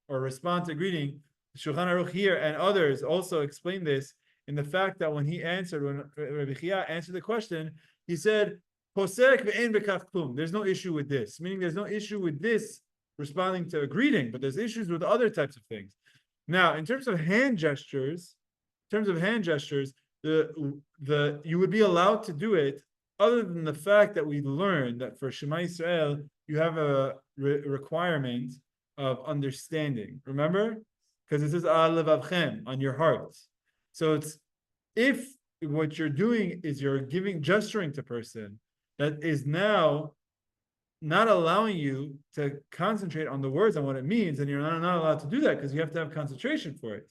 or respond to greeting, Shulchan Aruch here and others also explain this in the fact that when Rebbi Chia answered the question, he said, "Posek ve'en bekach klum." There's no issue with this, meaning there's no issue with this responding to a greeting, but there's issues with other types of things. Now, in terms of hand gestures, you would be allowed to do it, other than the fact that we learned that for Shema Yisrael you have a requirement of understanding. Remember, because it says al levavchem, on your heart. So it's if what you're doing is you're gesturing to person that is now not allowing you to concentrate on the words and what it means, and you're not allowed to do that because you have to have concentration for it.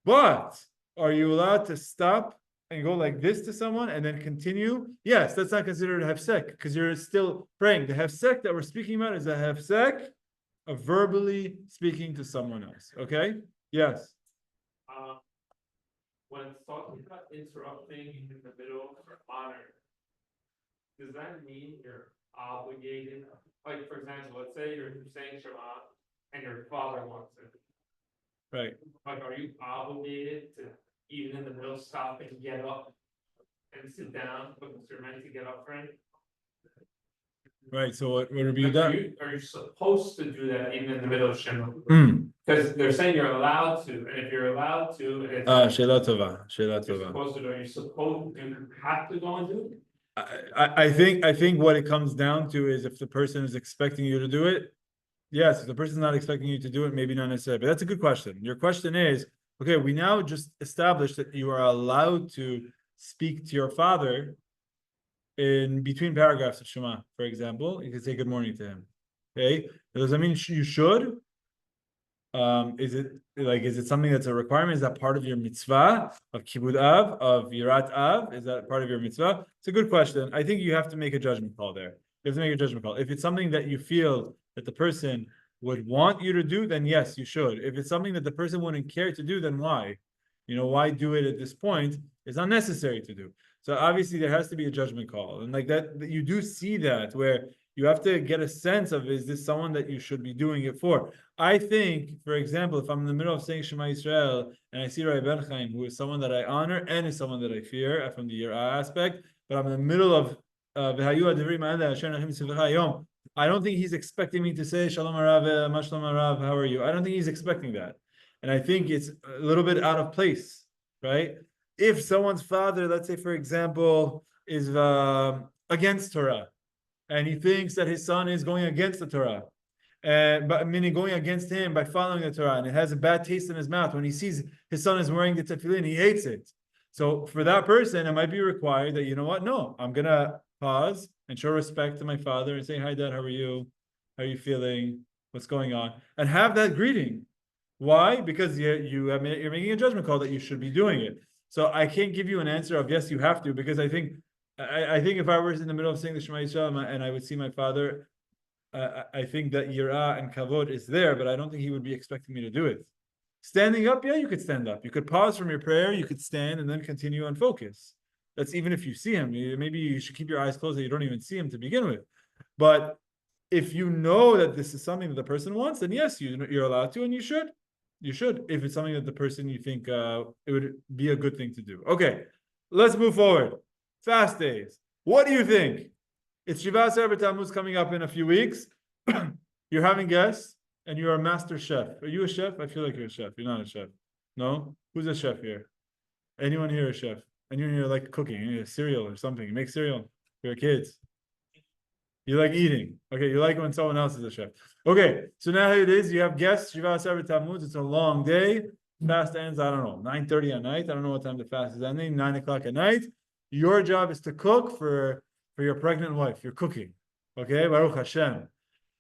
But are you allowed to stop and go like this to someone and then continue? Yes, that's not considered a hefsek because you're still praying. The hefsek that we're speaking about is a hefsek of verbally speaking to someone else. Okay? Yes. When it's talking about interrupting in the middle for honor, does that mean you're obligated? Like, for example, let's say you're saying Shema and your father wants it. Right. Like, are you obligated to, even in the middle, stop and get up and sit down because you're meant to get up for it? Right. So what would be Like, that? are you supposed to do that even in the middle of Shema? Mm. Because they're saying you're allowed to, and if you're allowed to, it's Sheila tova. you're supposed to do. Are you supposed to have to go and do it? I think what it comes down to is if the person is expecting you to do it. Yes, if the person's not expecting you to do it, maybe not necessarily. But that's a good question. Your question is, okay, we now just established that you are allowed to speak to your father in between paragraphs of Shema, for example. You can say good morning to him. Okay, does that mean you should? Is it something that's a requirement? Is that part of your mitzvah of kibud av, of yirat av? Is that part of your mitzvah? It's a good question. I think you have to make a judgment call there. You have to make a judgment call. If it's something that you feel that the person would want you to do, then yes, you should. If it's something that the person wouldn't care to do, then why? Why do it at this point? It's unnecessary to do. So obviously there has to be a judgment call. And like that you do see that where you have to get a sense of, is this someone that you should be doing it for? I think, for example, if I'm in the middle of saying Shema Yisrael and I see Rabbi Ben Chaim, who is someone that I honor and is someone that I fear from the Yirah aspect, but I'm in the middle of I don't think he's expecting me to say Shalom Arav, Ma Shalom Arav, how are you? I don't think he's expecting that. And I think it's a little bit out of place, right? If someone's father, let's say, for example, is against Torah, and he thinks that his son is going against the Torah, but meaning going against him by following the Torah, and it has a bad taste in his mouth when he sees his son is wearing the tefillin, he hates it. So for that person, it might be required that, you know what? No, I'm gonna pause and show respect to my father and say, "Hi, Dad, how are you? How are you feeling? What's going on?" And have that greeting. Why? Because you're making a judgment call that you should be doing it. So I can't give you an answer of yes, you have to, because I think if I was in the middle of saying the Shema Yisrael and I would see my father, I think that yirah and kavod is there, but I don't think he would be expecting me to do it. Standing up, yeah, you could stand up. You could pause from your prayer, you could stand and then continue on focus. That's even if you see him. Maybe you should keep your eyes closed that you don't even see him to begin with. But if you know that this is something that the person wants, then yes, you're allowed to, and you should. You should, if it's something that the person you think it would be a good thing to do. Okay, let's move forward. Fast days. What do you think? It's Shiva Asar Tammuz coming up in a few weeks. You're having guests, and you're a master chef. Are you a chef? I feel like you're a chef. You're not a chef. No? Who's a chef here? Anyone here a chef? Anyone here like cooking? You cereal or something? You make cereal for your kids. You like eating. Okay, you like when someone else is a chef. Okay, so now here it is. You have guests, Shiva Asar Tammuz. It's a long day. Fast ends, I don't know, 9:30 at night. I don't know what time the fast is ending, 9 o'clock at night. Your job is to cook for your pregnant wife. You're cooking. Okay, Baruch Hashem.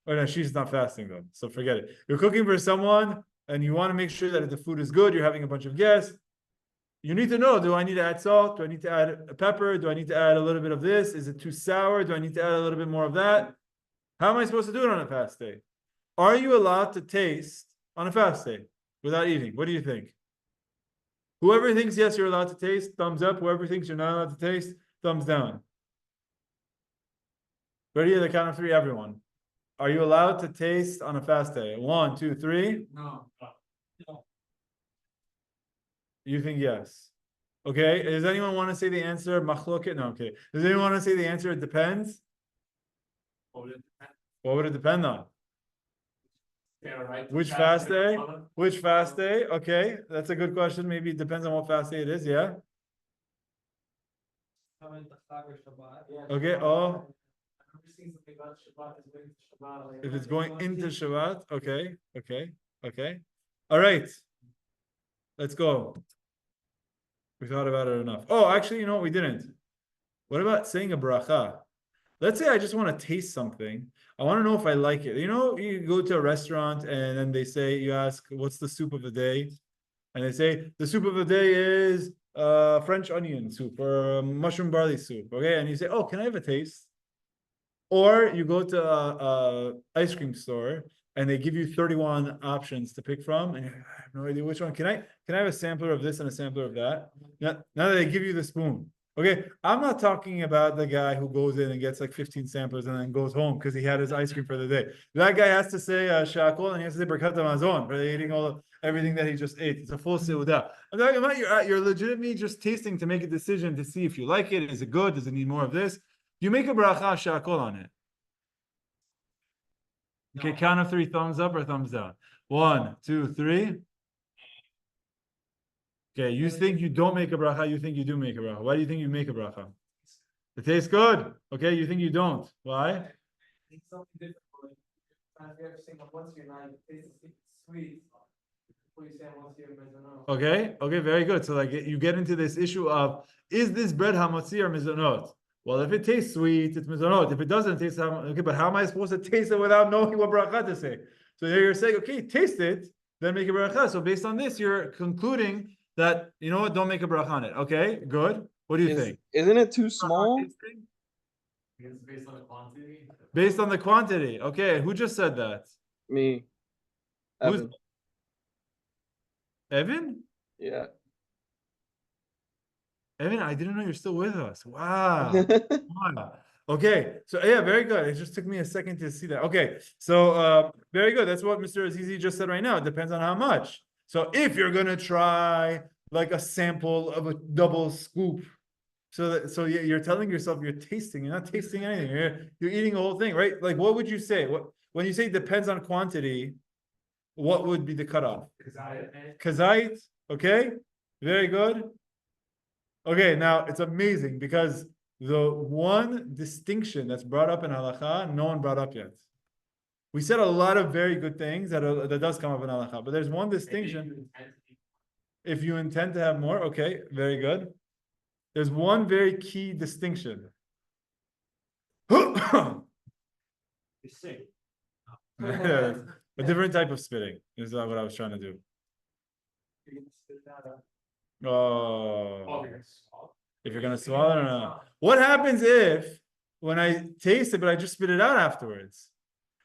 Oh no, she's not fasting though, so forget it. You're cooking for someone and you want to make sure that the food is good. You're having a bunch of guests. You need to know, do I need to add salt? Do I need to add a pepper? Do I need to add a little bit of this? Is it too sour? Do I need to add a little bit more of that? How am I supposed to do it on a fast day? Are you allowed to taste on a fast day without eating? What do you think? Whoever thinks yes, you're allowed to taste, thumbs up. Whoever thinks you're not allowed to taste, thumbs down. Ready at the count of three, everyone. Are you allowed to taste on a fast day? 1, 2, 3. No. You think yes. Okay. Does anyone want to say the answer? Machloket? No, okay. Does anyone want to say the answer? It depends. What would it depend on? Which fast day? Which fast day? Okay. That's a good question. Maybe it depends on what fast day it is. Yeah. Okay. Oh. If it's going into Shabbat. Okay. Okay. Okay. All right. Let's go. We thought about it enough. Oh, actually, you know what? We didn't. What about saying a bracha? Let's say I just want to taste something. I want to know if I like it. You know, you go to a restaurant and then they say, you ask, what's the soup of the day? And they say, the soup of the day is French onion soup or mushroom barley soup. Okay. And you say, oh, can I have a taste? Or you go to a ice cream store and they give you 31 options to pick from, and I have no idea which one. Can I have a sampler of this and a sampler of that? Now that they give you the spoon. Okay, I'm not talking about the guy who goes in and gets like 15 samplers and then goes home because he had his ice cream for the day. That guy has to say shakol and he has to say Berachot Hamazon for eating everything that he just ate. It's a full seudah. I'm talking about you're legitimately just tasting to make a decision to see if you like it. Is it good? Does it need more of this? You make a bracha shakol on it. Okay, count of 3, thumbs up or thumbs down. 1, 2, 3. Okay, you think you don't make a bracha, you think you do make a bracha. Why do you think you make a bracha? It tastes good. Okay, you think you don't. Why? It's something different. Once you're not, it tastes sweet. Okay, very good. So like you get into this issue of, is this bread hamotzi or mizonot? Well, if it tastes sweet, it's mizonot. If it doesn't taste, okay, but how am I supposed to taste it without knowing what bracha to say? So you're saying, okay, taste it, then make a bracha. So based on this, you're concluding that, you know what, don't make a bracha on it. Okay, good. What do you think? Isn't it too small? It's based on the quantity. Based on the quantity. Okay, who just said that? Me. Who's Evan? Yeah. Evan, I didn't know you're still with us. Wow. Wow. Okay, so yeah, very good. It just took me a second to see that. Okay, so very good. That's what Mr. Azizi just said right now. It depends on how much. So if you're gonna try like a sample of a double scoop, so you're telling yourself you're tasting. You're not tasting anything. You're eating the whole thing, right? Like, what would you say? When you say depends on quantity, what would be the cutoff? Kazait. Okay, very good. Okay, now it's amazing because the one distinction that's brought up in halakha, no one brought up yet. We said a lot of very good things that does come up in halakha, but there's one distinction. If you intend to have more, okay, very good. There's one very key distinction. You sing. A different type of spitting is what I was trying to do. Oh, if you're gonna swallow it or not. What happens if when I taste it, but I just spit it out afterwards?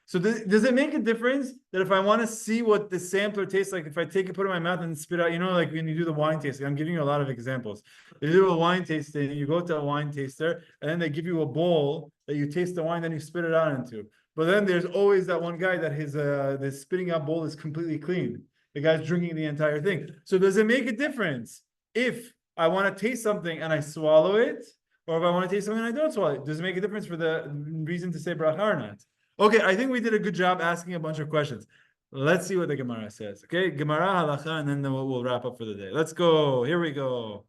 So does it make a difference that if I want to see what the sampler tastes like, if I take it, put it in my mouth and spit out, you know, like when you do the wine tasting, I'm giving you a lot of examples. You do a wine tasting, you go to a wine taster, and then they give you a bowl that you taste the wine, then you spit it out into. But then there's always that one guy that his the spitting out bowl is completely clean. The guy's drinking the entire thing. So does it make a difference if I want to taste something and I swallow it, Or if I want to taste something and I don't swallow it, does it make a difference for the reason to say bracha or not? Okay, I think we did a good job asking a bunch of questions. Let's see what the Gemara says. Okay, Gemara, halacha, and then we'll wrap up for the day. Let's go. Here we go.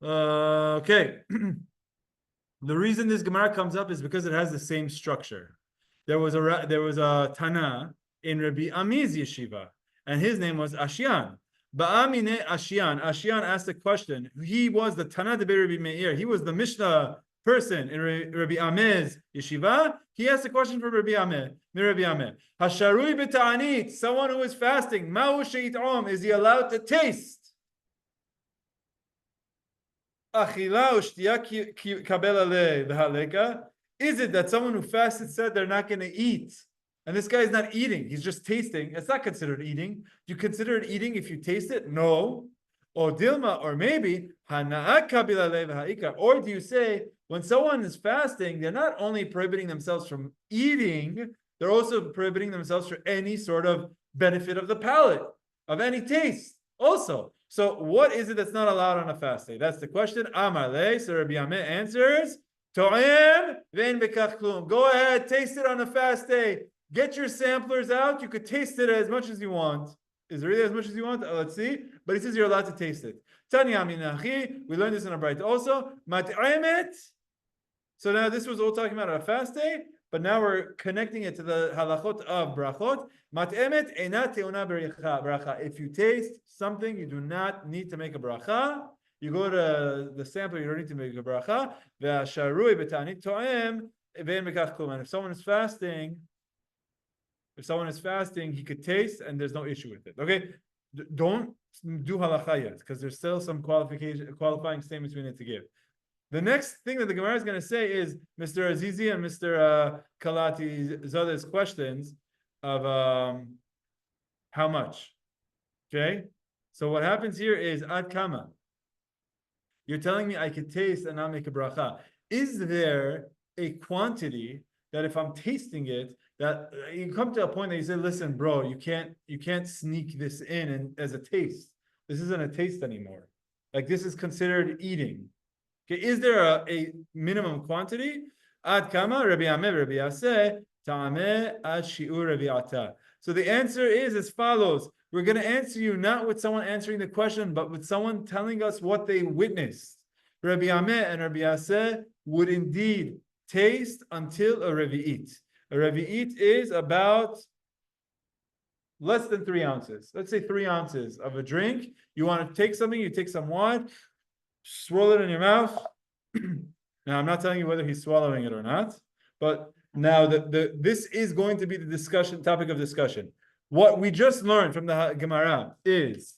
Okay. The reason this Gemara comes up is because it has the same structure. There was a Tana in Rebbi Ami's yeshiva, and his name was Ashian. Ba'amine Ashian. Ashian asked a question. He was the Tana de Rebbi Meir. He was the Mishnah person in Rebbi Ami's yeshiva. He asked a question for Rebbi Amir. Hasharui b'ta'anit. Someone who is fasting. Ma'u she'it'om. Is he allowed to taste? Achila u'shtiya kabel alei v'haleka. Is it that someone who fasted said they're not going to eat, and this guy is not eating, he's just tasting? It's not considered eating. Do you consider it eating if you taste it? No. Or dilma, or maybe hana'ak kabel alei v'ha'ika. Or do you say when someone is fasting, they're not only prohibiting themselves from eating, they're also prohibiting themselves from any sort of benefit of the palate, of any taste also. So what is it that's not allowed on a fast day? That's the question. Amalei. So Rabbi Amir answers, To'em ve'en bekach klum. Go ahead, taste it on a fast day. Get your samplers out. You could taste it as much as you want. Is it really as much as you want? Let's see. But he says you're allowed to taste it. Tanya minachi. We learned this in a bright also. Mat'emet. So now this was all talking about a fast day, but now we're connecting it to the halachot of Berachot. Mat'emet eina te'una bracha. If you taste something, you do not need to make a bracha. You go to the sampler, you don't need to make a bracha. Ve'asharui b'ta'anit to'em ve'en bekach klum. And if someone is fasting, he could taste, and there's no issue with it. Okay, don't do halacha yet, because there's still some qualifying statements we need to give. The next thing that the Gemara is going to say is Mr. Azizi and Mr. Kalati Zada's questions of how much. Okay, so what happens here is ad kama. You're telling me I could taste and not make a bracha. Is there a quantity that if I'm tasting it, that you come to a point that you say, listen, bro, you can't sneak this in and as a taste. This isn't a taste anymore. Like this is considered eating. Okay, is there a minimum quantity? Ad kama Rabbi Ameh, Rabbi Yaseh, ta'ameh ad shi'ur Rabbi Ata. So the answer is as follows. We're going to answer you not with someone answering the question, but with someone telling us what they witnessed. Rabbi Ameh and Rabbi Yaseh would indeed taste until a revi'it. A revi'it is about less than 3 ounces. Let's say 3 ounces of a drink. You want to take something, you take some wine, swirl it in your mouth. Now, I'm not telling you whether he's swallowing it or not, but now this is going to be the topic of discussion. What we just learned from the Gemara is,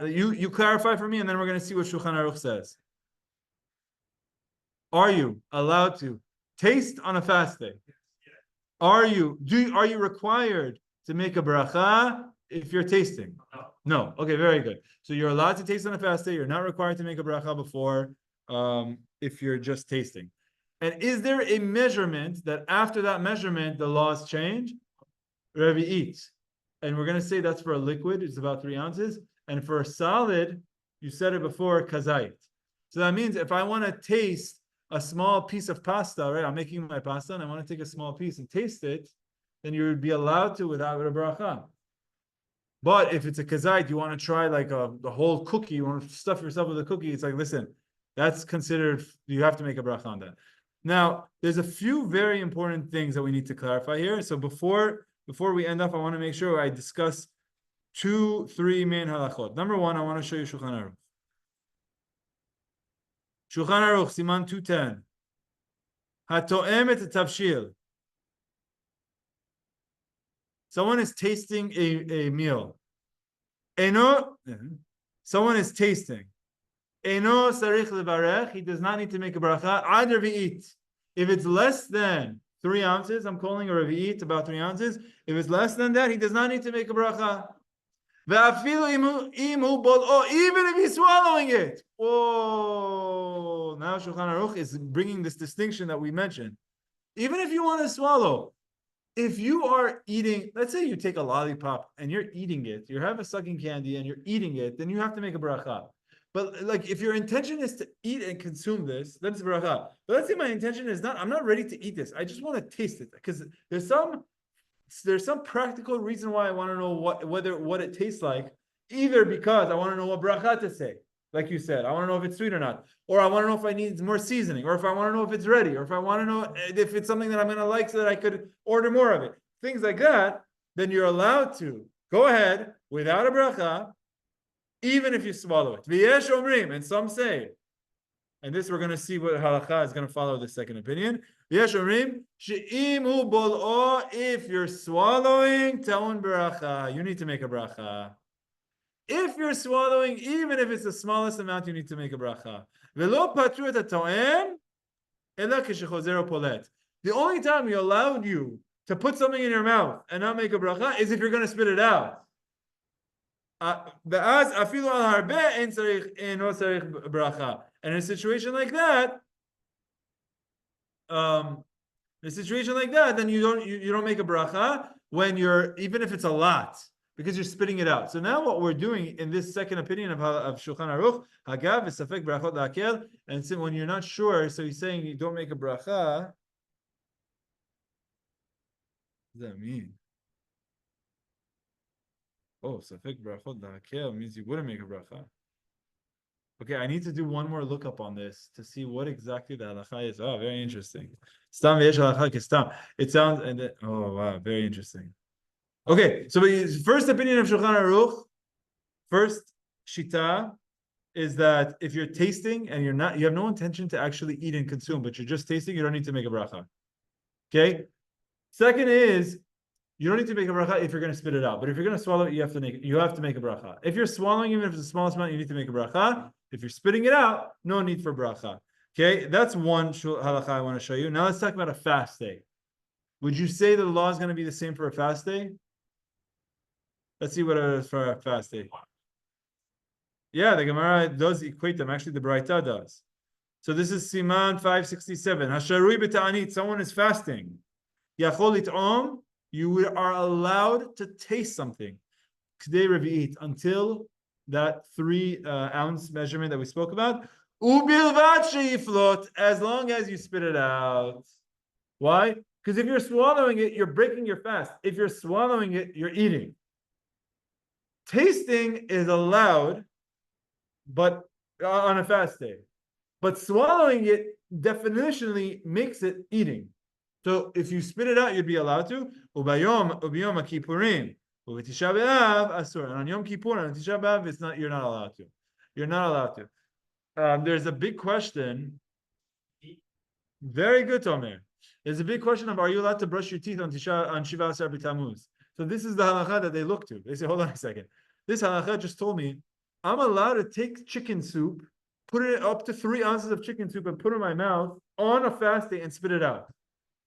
you clarify for me, and then we're going to see what Shulchan Aruch says. Are you allowed to taste on a fast day? Are you required to make a bracha if you're tasting? No. Okay, very good. So you're allowed to taste on a fast day. You're not required to make a bracha before if you're just tasting. And is there a measurement that after that measurement the laws change? Revi'it. And we're going to say that's for a liquid, it's about 3 ounces. And for a solid, you said it before, kazait. So that means if I want to taste a small piece of pasta, right? I'm making my pasta and I want to take a small piece and taste it, then you would be allowed to without a bracha. But if it's a kazait, you want to try like the whole cookie, you want to stuff yourself with a cookie, it's like, listen, that's considered, you have to make a bracha on that. Now, there's a few very important things that we need to clarify here. So before we end up, I want to make sure I discuss 3 main halachot. Number 1, I want to show you Shulchan Aruch. Shulchan Aruch, Siman 210. Hato'em et tavshil. Someone is tasting a meal. Someone is tasting. Eno sarich levarech. He does not need to make a bracha. Ad revi'it. If it's less than 3 ounces, I'm calling a revi'it about 3 ounces. If it's less than that, he does not need to make a bracha. Ve'afilu imu bol'o. Even if he's swallowing it. Whoa. Now Shulchan Aruch is bringing this distinction that we mentioned. Even if you want to swallow, if you are eating, let's say you take a lollipop and you're eating it, you have a sucking candy and you're eating it, then you have to make a bracha. But like, if your intention is to eat and consume this, that's bracha. But let's say my intention is not, I'm not ready to eat this. I just want to taste it because there's some practical reason why I want to know what it tastes like. Either because I want to know what bracha to say, like you said, I want to know if it's sweet or not, or I want to know if I need more seasoning, or if I want to know if it's ready, or if I want to know if it's something that I'm going to like so that I could order more of it. Things like that. Then you're allowed to go ahead without a bracha, even if you swallow it. V'yesh omrim, and some say, and this we're going to see what halakha is going to follow the second opinion. V'yesh omrim, she'im hu bol'o, if you're swallowing, ta'un bracha, you need to make a bracha. If you're swallowing, even if it's the smallest amount, you need to make a bracha. V'lo patru et ha'to'em, ela k'shechozer polet. The only time we allowed you to put something in your mouth and not make a bracha is if you're going to spit it out. And in a situation like that, then you don't make a bracha when you're, even if it's a lot, because you're spitting it out. So now what we're doing in this second opinion of Shulchan Aruch, Hagav v'safek brachot la'akel, and so when you're not sure, so he's saying you don't make a bracha. What does that mean? Oh, safek brachot la'akel means you wouldn't make a bracha. Okay, I need to do one more lookup on this to see what exactly the halacha is. Oh, very interesting. Stam v'yesh halacha kistam. It sounds, oh wow, very interesting. Okay, so the first opinion of Shulchan Aruch, first shita, is that if you're tasting and you have no intention to actually eat and consume, but you're just tasting, you don't need to make a bracha. Okay. Second is, you don't need to make a bracha if you're going to spit it out. But if you're going to swallow it, you have to make a bracha. If you're swallowing, even if it's the smallest amount, you need to make a bracha. If you're spitting it out, no need for bracha. Okay, that's one halacha I want to show you. Now let's talk about a fast day. Would you say that the law is going to be the same for a fast day? Let's see what it is for a fast day. Yeah, the Gemara does equate them. Actually, the Braita does. So this is Siman 567. Hasharui b'ta'anit. Someone is fasting. Yachol it'om. You are allowed to taste something. K'dei revi'it, until that 3 ounce measurement that we spoke about. Ubilvat she'iflot, as long as you spit it out. Why? Because if you're swallowing it, you're breaking your fast. If you're swallowing it, you're eating. Tasting is allowed, but on a fast day. But swallowing it definitionally makes it eating. So if you spit it out, you'd be allowed to. Ubiyom Kippurim, Tisha B'Av asur. And on Yom Kippur and Tisha B'Av, you're not allowed to. You're not allowed to. There's a big question. Very good, Tomer. There's a big question of, are you allowed to brush your teeth on Shiva Asar B'Tammuz? So this is the halacha that they look to. They say, hold on a second. This halacha just told me I'm allowed to take chicken soup, put it up to 3 ounces of chicken soup and put it in my mouth on a fast day and spit it out.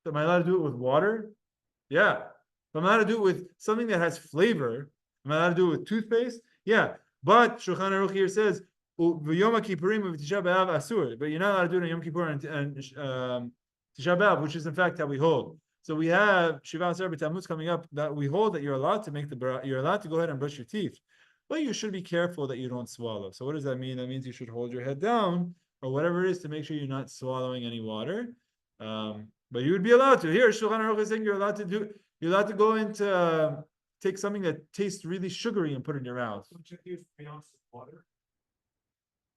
So am I allowed to do it with water? Yeah. Am I allowed to do it with something that has flavor? Am I allowed to do it with toothpaste? Yeah. But Shulchan Aruch here says, V'yom Kippurim v'Tisha B'Av asur. But you're not allowed to do it on Yom Kippur and Tisha B'Av, which is in fact how we hold. So we have Shiva Asar B'Tammuz coming up that we hold that you're allowed to you're allowed to go ahead and brush your teeth. But you should be careful that you don't swallow. So what does that mean? That means you should hold your head down or whatever it is to make sure you're not swallowing any water. But you would be allowed to. Here, Shulchan Aruch is saying you're allowed to go into take something that tastes really sugary and put it in your mouth. So you use 3 ounces of water.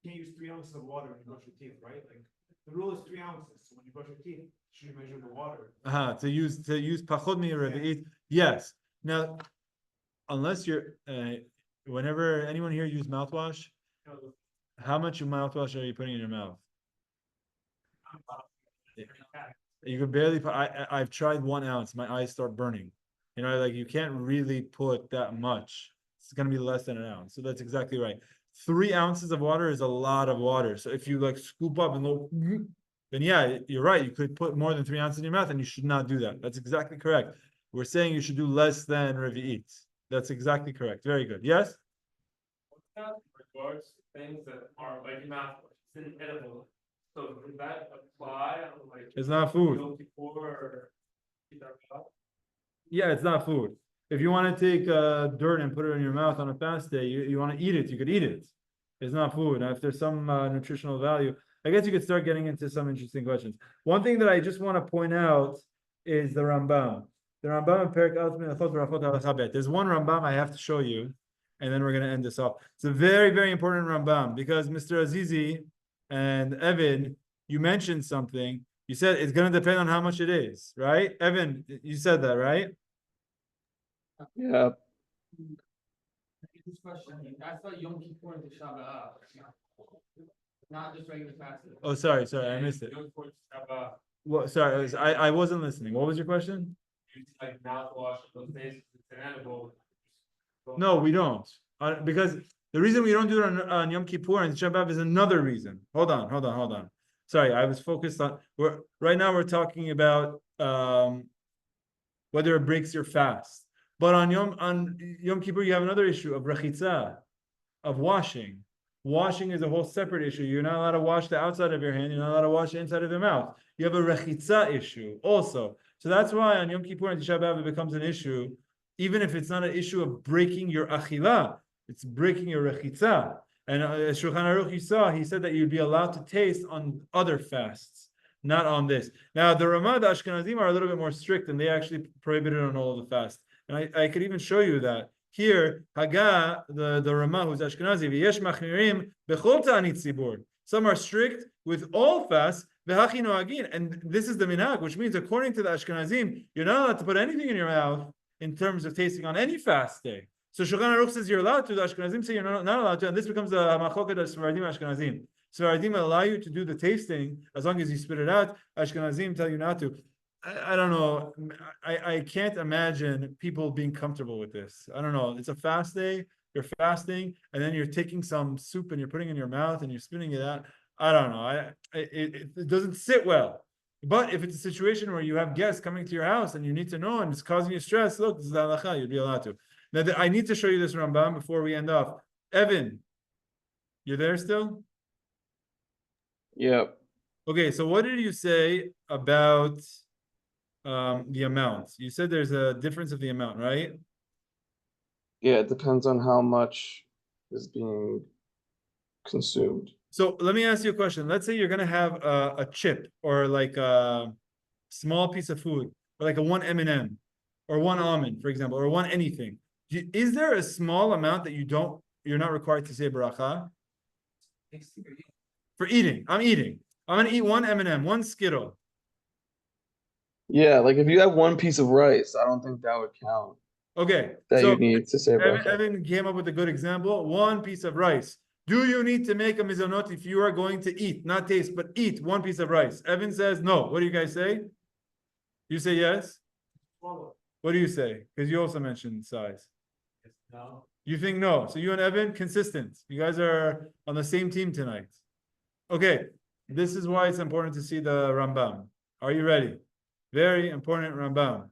You can't use 3 ounces of water when you brush your teeth, right? Like the rule is 3 ounces. So when you brush your teeth, you should measure the water. To use pachot me'revi'it. Yes. Now, unless you're whenever anyone here use mouthwash, how much mouthwash are you putting in your mouth? You can barely put, I've tried 1 ounce. My eyes start burning. You know, like you can't really put that much. It's going to be less than 1 ounce. So that's exactly right. 3 ounces of water is a lot of water. So if you like scoop up and go, then yeah, you're right. You could put more than 3 ounces in your mouth and you should not do that. That's exactly correct. We're saying you should do less than revi'it. That's exactly correct. Very good. Yes? What's that in regards to things that are like mouthwash? It's inedible. So does that apply on like It's not food. Yom Kippur or Yeah, it's not food. If you want to take dirt and put it in your mouth on a fast day, you want to eat it, you could eat it. It's not food. Now, if there's some nutritional value, I guess you could start getting into some interesting questions. One thing that I just want to point out is the Rambam. The Rambam in Perek Aleph Halachot Berachot Halacha Bet. There's one Rambam I have to show you, and then we're going to end this off. It's a very, very important Rambam because Mr. Azizi and Evan, you mentioned something. You said it's going to depend on how much it is, right? Evan, you said that, right? Yeah. This question, I thought Yom Kippur and Tisha B'Av, not just regular fasting. Oh, sorry, I missed it. Well, sorry, I wasn't listening. What was your question? Like mouthwash those days, it's an edible. No, we don't. Because the reason we don't do it on Yom Kippur and Tisha B'Av is another reason. Hold on. Sorry, I was focused on. Right now we're talking about whether it breaks your fast. But on Yom Kippur you have another issue of rechitza, of washing. Washing is a whole separate issue. You're not allowed to wash the outside of your hand. You're not allowed to wash the inside of your mouth. You have a rechitza issue also. So that's why on Yom Kippur and Tisha B'Av it becomes an issue, even if it's not an issue of breaking your achila, it's breaking your rechitza. And Shulchan Aruch, you saw, he said that you'd be allowed to taste on other fasts, not on this. Now, the Ramah, the Ashkenazim are a little bit more strict, and they actually prohibited on all of the fasts. And I could even show you that. Here, Haga, the Ramah, who's Ashkenazi, v'yesh machmirim b'chol ta'anit tzibur. Some are strict with all fasts, v'hachi noagin. And this is the minhag, which means according to the Ashkenazim, you're not allowed to put anything in your mouth in terms of tasting on any fast day. So Shulchan Aruch says you're allowed to, the Ashkenazim say you're not allowed to, and this becomes the machloket of Sephardim Ashkenazim. Sephardim allow you to do the tasting as long as you spit it out. Ashkenazim tell you not to. I don't know. I can't imagine people being comfortable with this. I don't know. It's a fast day. You're fasting, and then you're taking some soup and you're putting it in your mouth and you're spitting it out. I don't know. It doesn't sit well. But if it's a situation where you have guests coming to your house and you need to know and it's causing you stress, look, this is the halakha. You'd be allowed to. Now, I need to show you this Rambam before we end off. Evan, you're there still? Yep. Okay, so what did you say about the amount? You said there's a difference of the amount, right? Yeah, it depends on how much is being consumed. So let me ask you a question. Let's say you're gonna have a chip or like a small piece of food, or like a one M&M or one almond, for example, or one anything. Is there a small amount that you're not required to say bracha? For eating. I'm eating. I'm gonna eat one M&M, one Skittle. Yeah, like if you have one piece of rice, I don't think that would count. Okay. That So you need to say bracha. Evan came up with a good example. One piece of rice. Do you need to make a mizonot if you are going to eat, not taste, but eat one piece of rice? Evan says no. What do you guys say? You say yes? What do you say? Because you also mentioned size. No. You think no. So you and Evan, consistent. You guys are on the same team tonight. Okay. This is why it's important to see the Rambam. Are you ready? Very important Rambam.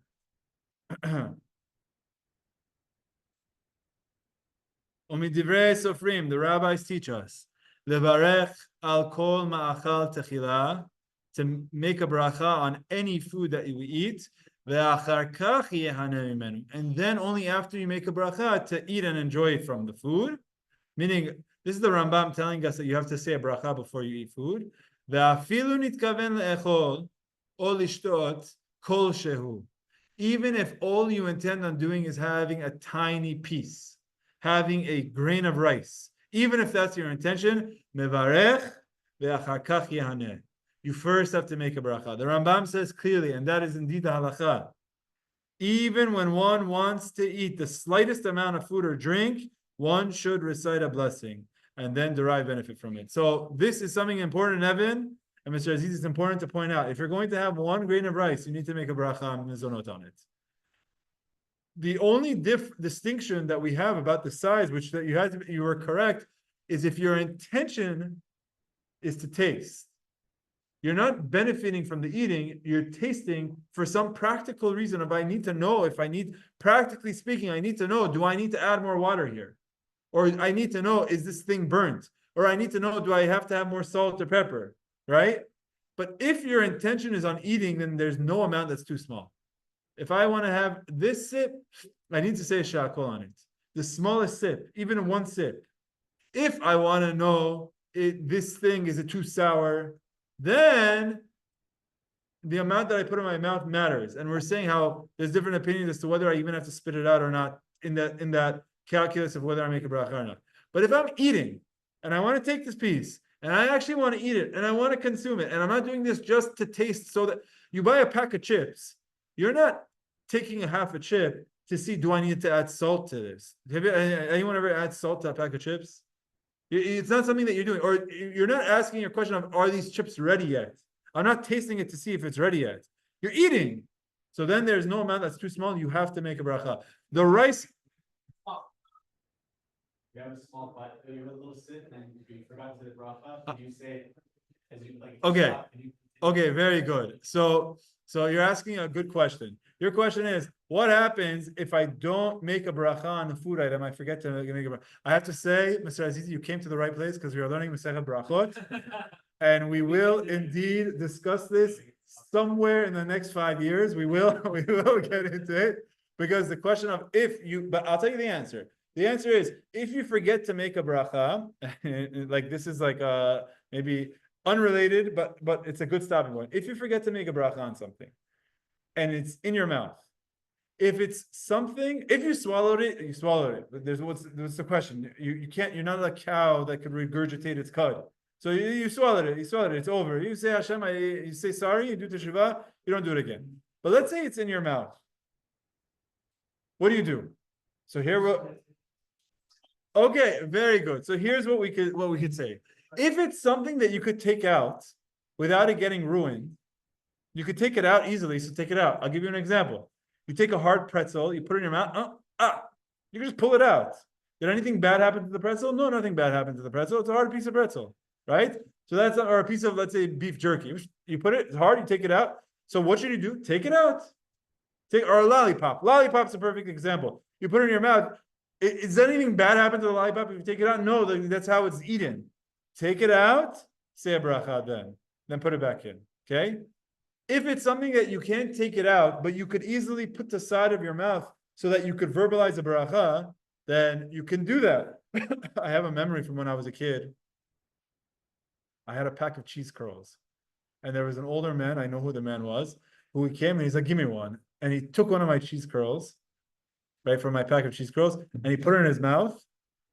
Umidivrei Sofrim, the rabbis teach us, levarech al kol ma'achal techila, to make a bracha on any food that we eat, ve'achar kach yehaneh mimenu, and then only after you make a bracha to eat and enjoy from the food. Meaning, this is the Rambam telling us that you have to say a bracha before you eat food. Ve'afilu nitkaven le'echol o lishtot kol shehu, even if all you intend on doing is having a tiny piece, having a grain of rice, even if that's your intention, mevarech ve'achar kach yehaneh. You first have to make a bracha. The Rambam says clearly, and that is indeed the halakha. Even when one wants to eat the slightest amount of food or drink, one should recite a blessing and then derive benefit from it. So this is something important, Evan, and Mr. Aziz, it's important to point out. If you're going to have one grain of rice, you need to make a bracha mizonot on it. The only distinction that we have about the size, which that you were correct, is if your intention is to taste. You're not benefiting from the eating, you're tasting for some practical reason. If I need to know, practically speaking, I need to know, do I need to add more water here? Or I need to know, is this thing burnt? Or I need to know, do I have to have more salt or pepper? Right? But if your intention is on eating, then there's no amount that's too small. If I want to have this sip, I need to say shakol on it. The smallest sip, even one sip. If I want to know this thing, is it too sour, then the amount that I put in my mouth matters. And we're saying how there's different opinions as to whether I even have to spit it out or not in that calculus of whether I make a bracha or not. But if I'm eating and I want to take this piece and I actually want to eat it and I want to consume it, and I'm not doing this just to taste, so that you buy a pack of chips, you're not taking a half a chip to see, do I need to add salt to this? Have anyone ever add salt to a pack of chips? It's not something that you're doing, or you're not asking your question of, are these chips ready yet? I'm not tasting it to see if it's ready yet. You're eating. So then there's no amount that's too small. You have to make a bracha. The rice. You have a small pot, you have a little sip, and you forgot to the bracha, and you say, as you like. Okay. Okay, very good. So you're asking a good question. Your question is, what happens if I don't make a bracha on the food item? I forget to make a bracha. I have to say, Mr. Azizi, you came to the right place because we are learning Masechet Berachot, and we will indeed discuss this somewhere in the next 5 years. We will get into it, because the question of but I'll tell you the answer. The answer is, if you forget to make a bracha, like this is like maybe unrelated, but it's a good stopping point. If you forget to make a bracha on something, and it's in your mouth, if it's something, if you swallowed it, you swallowed it. But what's the question? You can't. You're not a cow that could regurgitate its cud. So you swallowed it. You swallowed it. It's over. You say Hashem. You say sorry. You do teshuvah. You don't do it again. But let's say it's in your mouth. What do? So here okay, very good. So here's what we could say. If it's something that you could take out without it getting ruined, you could take it out easily. So take it out. I'll give you an example. You take a hard pretzel, you put it in your mouth. You can just pull it out. Did anything bad happen to the pretzel? No, nothing bad happened to the pretzel. It's a hard piece of pretzel, right? So that's or a piece of, let's say, beef jerky. You put it, it's hard. You take it out. So what should you do? Take it out. Or a lollipop. Lollipop's a perfect example. You put it in your mouth. Is anything bad happen to the lollipop if you take it out? No, that's how it's eaten. Take it out, say a bracha then put it back in. Okay? If it's something that you can't take it out, but you could easily put the side of your mouth so that you could verbalize a bracha, then you can do that. I have a memory from when I was a kid. I had a pack of cheese curls, and there was an older man, I know who the man was, who came and he's like, give me one. And he took one of my cheese curls, right, from my pack of cheese curls, and he put it in his mouth.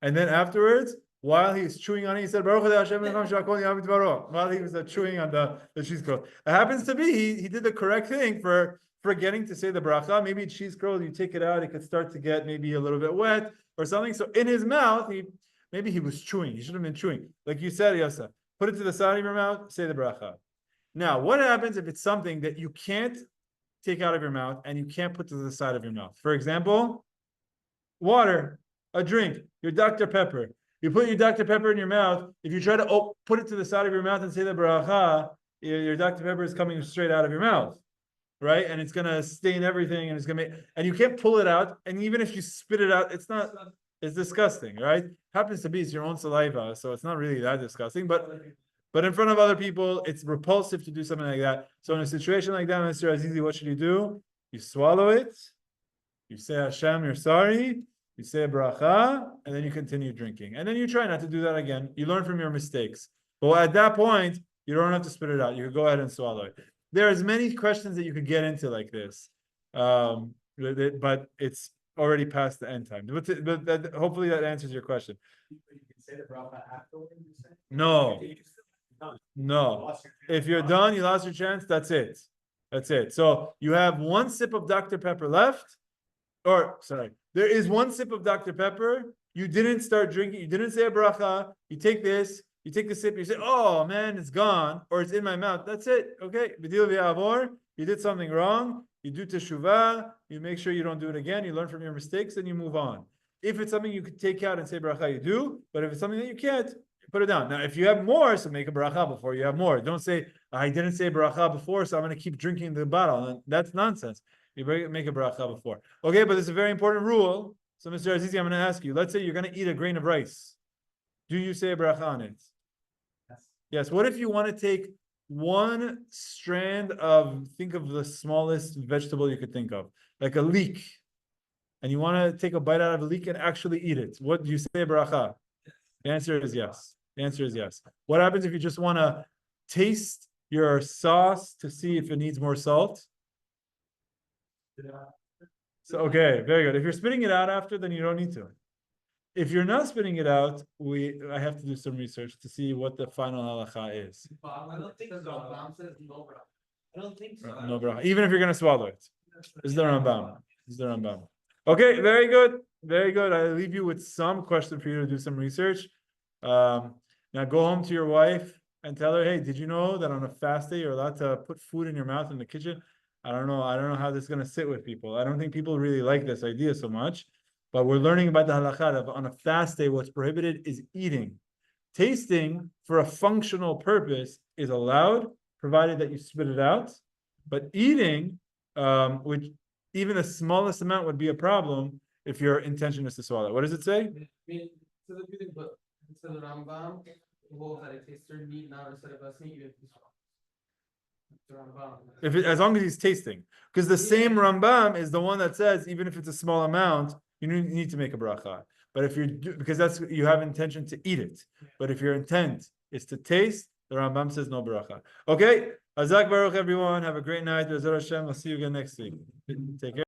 And then afterwards, while he was chewing on it, he said, Baruch Hashem while he was chewing on the cheese curl. It happens to be, he did the correct thing for forgetting to say the bracha. Maybe cheese curl, you take it out, it could start to get maybe a little bit wet or something. So in his mouth, maybe he was chewing. He should have been chewing. Like you said, Yosef, put it to the side of your mouth, say the bracha. Now, what happens if it's something that you can't take out of your mouth and you can't put to the side of your mouth? For example, water, a drink, your Dr. Pepper. You put your Dr. Pepper in your mouth. If you try to put it to the side of your mouth and say the bracha, your Dr. Pepper is coming straight out of your mouth, right? And it's gonna stain everything, and it's gonna and you can't pull it out. And even if you spit it out, it's disgusting, right? Happens to be it's your own saliva, so it's not really that disgusting. But in front of other people, it's repulsive to do something like that. So in a situation like that, Mr. Azizi, what should you do? You swallow it. You say Hashem, you're sorry. You say a bracha, and then you continue drinking. And then you try not to do that again. You learn from your mistakes. But at that point, you don't have to spit it out. You can go ahead and swallow it. There's many questions that you could get into like this. But it's already past the end time. But hopefully that answers your question. You can say the bracha afterwards, you say? No. If you're done, you lost your chance, that's it. That's it. So you have one sip of Dr. Pepper left. There is one sip of Dr. Pepper. You didn't start drinking. You didn't say a bracha. You take this. You take the sip. You say, "Oh man, it's gone," or "It's in my mouth." That's it. Okay. B'dil v'yavor. You did something wrong. You do teshuvah. You make sure you don't do it again. You learn from your mistakes, and you move on. If it's something you could take out and say bracha, you do. But if it's something that you can't, you put it down. Now, if you have more, so make a bracha before you have more. Don't say, "I didn't say bracha before, so I'm going to keep drinking the bottle." That's nonsense. You make a bracha before. Okay, but there's a very important rule. So, Mr. Azizi, I'm going to ask you. Let's say you're going to eat a grain of rice. Do you say a bracha on it? Yes. What if you want to take one strand think of the smallest vegetable you could think of, like a leek, and you want to take a bite out of a leek and actually eat it? What do you say a bracha? The answer is yes. The answer is yes. What happens if you just want to taste your sauce to see if it needs more salt? So, okay, very good. If you're spitting it out after, then you don't need to. If you're not spitting it out, I have to do some research to see what the final halacha is. I don't think so. Rambam says no bracha. I don't think so. No bracha. Even if you're going to swallow it. This is the Rambam. This is the Rambam. Okay, very good. Very good. I leave you with some question for you to do some research. Now go home to your wife and tell her, hey, did you know that on a fast day you're allowed to put food in your mouth in the kitchen? I don't know how this is going to sit with people. I don't think people really like this idea so much, but we're learning about the halakha of on a fast day, what's prohibited is eating. Tasting for a functional purpose is allowed, provided that you spit it out. But eating, which even the smallest amount would be a problem if your intention is to swallow. What does it say? I mean, so the thing, but instead of Rambam, it holds that it tastes certain meat now instead of us meat. As long as he's tasting, because the same Rambam is the one that says even if it's a small amount, you need to make a bracha. But if because you have intention to eat it. But if your intent is to taste, the Rambam says no bracha. Okay, Azak Baruch everyone. Have a great night. Be'ezrat Hashem. I'll see you again next week. Take care.